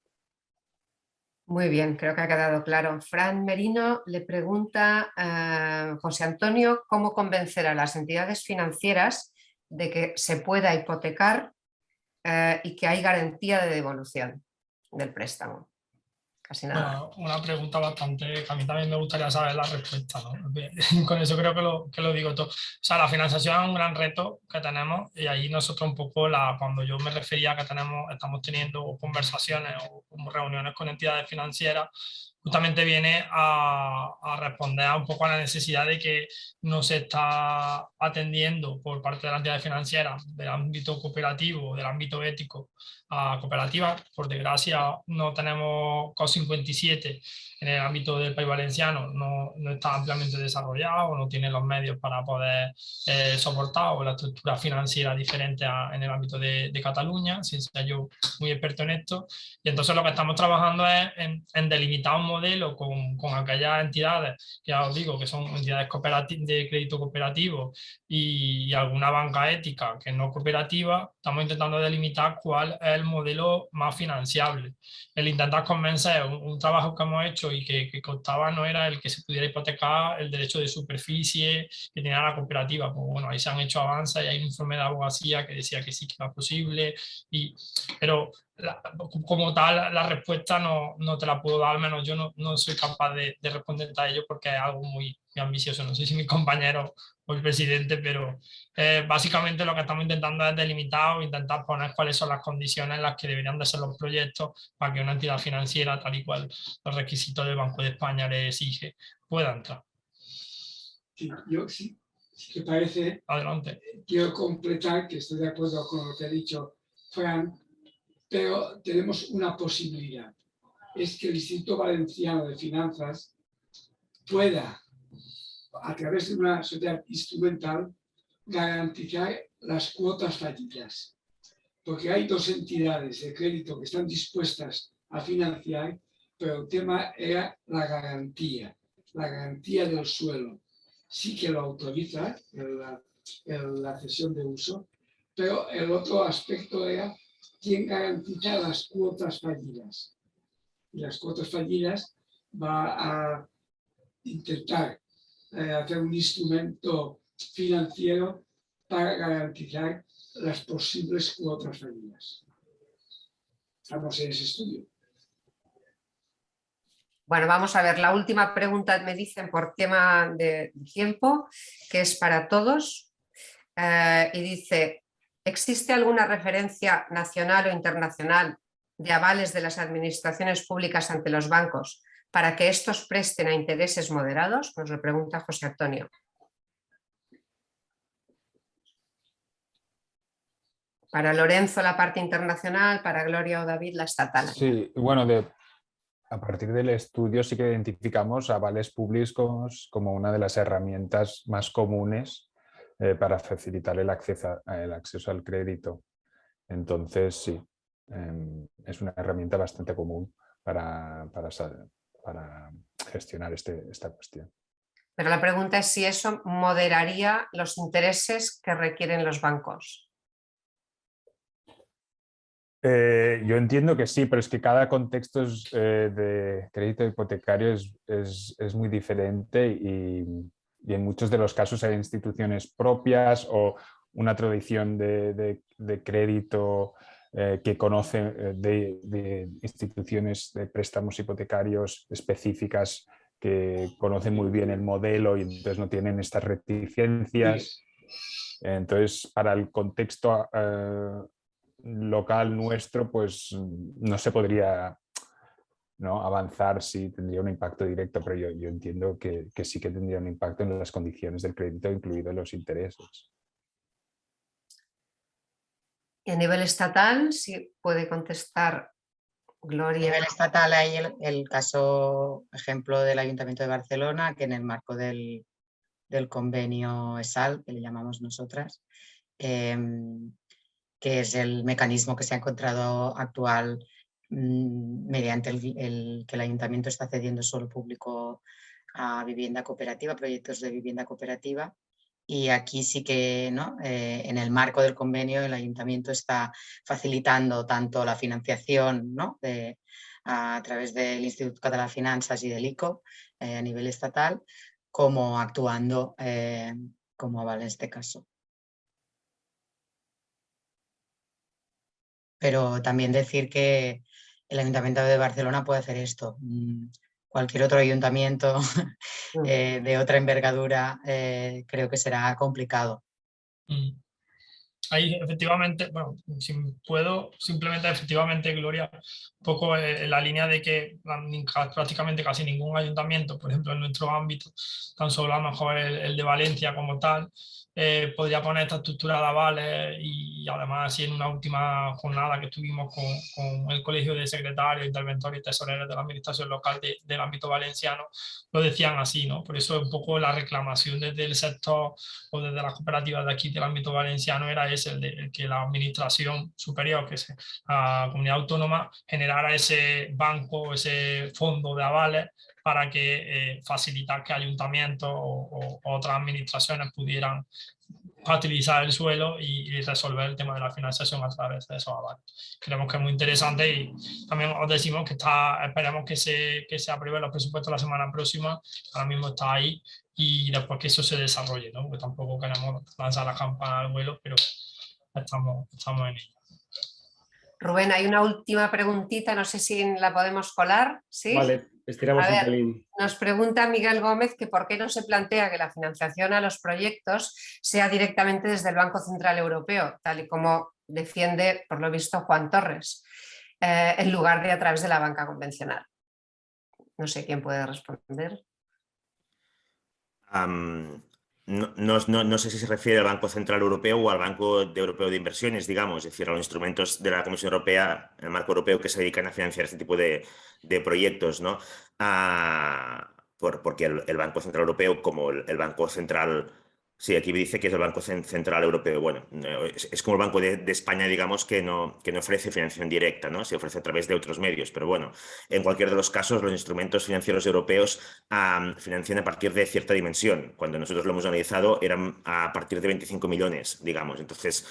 Muy bien, creo que ha quedado claro. Fran Merino le pregunta a José Antonio cómo convencer a las entidades financieras de que se pueda hipotecar y que hay garantía de devolución del préstamo. Casi nada. Bueno, una pregunta bastante, que a mí también me gustaría saber la respuesta, ¿no? Con eso creo que lo digo todo. O sea, la financiación es un gran reto que tenemos y ahí nosotros un poco, cuando yo me refería a que estamos teniendo conversaciones o reuniones con entidades financieras, justamente viene a responder a un poco a la necesidad de que no se está atendiendo por parte de las entidades financieras del ámbito cooperativo, del ámbito ético a cooperativas. Por desgracia no tenemos COP57 en el ámbito del País Valenciano, no está ampliamente desarrollado, no tiene los medios para poder soportar, o la estructura financiera diferente en el ámbito de Cataluña, sin ser yo muy experto en esto. Y entonces lo que estamos trabajando es en delimitar un modelo con aquellas entidades, que ya os digo, que son entidades de crédito cooperativo y alguna banca ética que no cooperativa. Estamos intentando delimitar cuál es el modelo más financiable. El intentar convencer, un trabajo que hemos hecho y que costaba, no era el que se pudiera hipotecar el derecho de superficie que tenía la cooperativa. Pues bueno, ahí se han hecho avances y hay un informe de abogacía que decía que sí que era posible, pero como tal la respuesta no te la puedo dar, al menos yo no soy capaz de responderte a ello porque es algo muy, ambicioso. No sé si mi compañero o el presidente, pero básicamente lo que estamos intentando es delimitar o intentar poner cuáles son las condiciones en las que deberían de ser los proyectos para que una entidad financiera, tal y cual los requisitos del Banco de España le exige, pueda entrar. Sí, yo sí, si te parece, adelante. Quiero completar que estoy de acuerdo con lo que ha dicho Fran, pero tenemos una posibilidad. Es que el Instituto Valenciano de Finanzas pueda, a través de una sociedad instrumental, garantizar las cuotas fallidas. Porque hay dos entidades de crédito que están dispuestas a financiar, pero el tema era la garantía del suelo. Sí que lo autoriza la cesión de uso, pero el otro aspecto era quién garantiza las cuotas fallidas. Y las cuotas fallidas va a intentar hacer un instrumento financiero para garantizar las posibles cuotas fallidas. Estamos en ese estudio. Bueno, vamos a ver, la última pregunta me dicen por tema de tiempo, que es para todos, y dice, ¿existe alguna referencia nacional o internacional de avales de las administraciones públicas ante los bancos para que estos presten a intereses moderados? Nos lo pregunta José Antonio. Para Lorenzo la parte internacional, para Gloria o David la estatal. Sí, bueno, a partir del estudio sí que identificamos avales públicos como una de las herramientas más comunes para facilitar el acceso al crédito. Entonces, sí, es una herramienta bastante común para gestionar esta cuestión. Pero la pregunta es si eso moderaría los intereses que requieren los bancos. Yo entiendo que sí, pero es que cada contexto de crédito hipotecario es muy diferente y en muchos de los casos hay instituciones propias o una tradición de crédito que conoce de instituciones de préstamos hipotecarios específicas que conocen muy bien el modelo y entonces no tienen estas reticencias. Entonces, para el contexto local nuestro, pues no se podría, ¿no?, avanzar si tendría un impacto directo, pero yo entiendo que sí que tendría un impacto en las condiciones del crédito, incluidos los intereses. Y a nivel estatal, sí puede contestar Gloria. A nivel estatal hay el caso ejemplo del Ayuntamiento de Barcelona, que en el marco del convenio ESAL, que le llamamos nosotras, que es el mecanismo que se ha encontrado actual mediante el que el ayuntamiento está cediendo suelo público a vivienda cooperativa, proyectos de vivienda cooperativa. Y aquí sí que, ¿no?, en el marco del convenio el ayuntamiento está facilitando tanto la financiación, ¿no?, a través del Instituto Català de Finanzas y del ICO a nivel estatal, como actuando como aval en este caso. Pero también decir que el Ayuntamiento de Barcelona puede hacer esto. Cualquier otro ayuntamiento de otra envergadura creo que será complicado. Ahí efectivamente, bueno, si puedo, simplemente efectivamente, Gloria, un poco en la línea de que prácticamente casi ningún ayuntamiento, por ejemplo en nuestro ámbito, tan solo a lo mejor el de Valencia como tal, podría poner esta estructura de avales y además así en una última jornada que tuvimos con el Colegio de Secretarios, Interventores y Tesoreros de la Administración Local del ámbito valenciano, lo decían así, ¿no? Por eso un poco la reclamación desde el sector o desde las cooperativas de aquí del ámbito valenciano era el que la administración superior, que es la comunidad autónoma, generara ese banco, ese fondo de avales para que facilitar que ayuntamientos o otras administraciones pudieran utilizar el suelo y resolver el tema de la financiación a través de esos avales. Creemos que es muy interesante y también os decimos que esperemos que se apruebe los presupuestos la semana próxima, ahora mismo está ahí, y después que eso se desarrolle, ¿no? Porque tampoco queremos lanzar la campana al vuelo, pero estamos en ello. Rubén, hay una última preguntita, no sé si la podemos colar. ¿Sí? Vale, estiramos A un ver, pelín. nos pregunta Miguel Gómez que por qué no se plantea que la financiación a los proyectos sea directamente desde el Banco Central Europeo, tal y como defiende, por lo visto, Juan Torres, en lugar de a través de la banca convencional. No sé quién puede responder. No sé si se refiere al Banco Central Europeo o al Banco Europeo de Inversiones, digamos, es decir, a los instrumentos de la Comisión Europea, el marco europeo que se dedican a financiar este tipo de proyectos, ¿no? Porque el Banco Central Europeo, como el Banco Central... Sí, aquí me dice que es el Banco Central Europeo. Bueno, es como el Banco de España, digamos, que no ofrece financiación directa, ¿no? Se ofrece a través de otros medios. Pero bueno, en cualquier de los casos, los instrumentos financieros europeos financian a partir de cierta dimensión. Cuando nosotros lo hemos analizado, eran a partir de 25 millones, digamos. Entonces,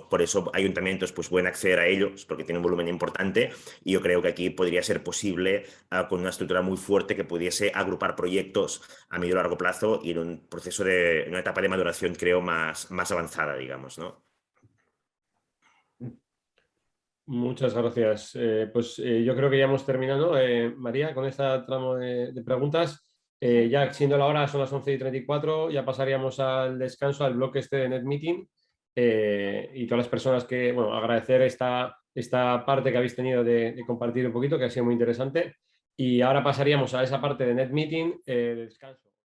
por eso ayuntamientos pues, pueden acceder a ellos, porque tienen un volumen importante. Y yo creo que aquí podría ser posible, con una estructura muy fuerte, que pudiese agrupar proyectos a medio y largo plazo y en un proceso en una etapa de maduración, creo, más avanzada, digamos, ¿no? Muchas gracias. Yo creo que ya hemos terminado, María, con este tramo de preguntas. Ya siendo la hora, son las 11:34, ya pasaríamos al descanso, al bloque este de NetMeeting. Y todas las personas que, bueno, agradecer esta parte que habéis tenido de compartir un poquito, que ha sido muy interesante. Y ahora pasaríamos a esa parte de NetMeeting, de descanso.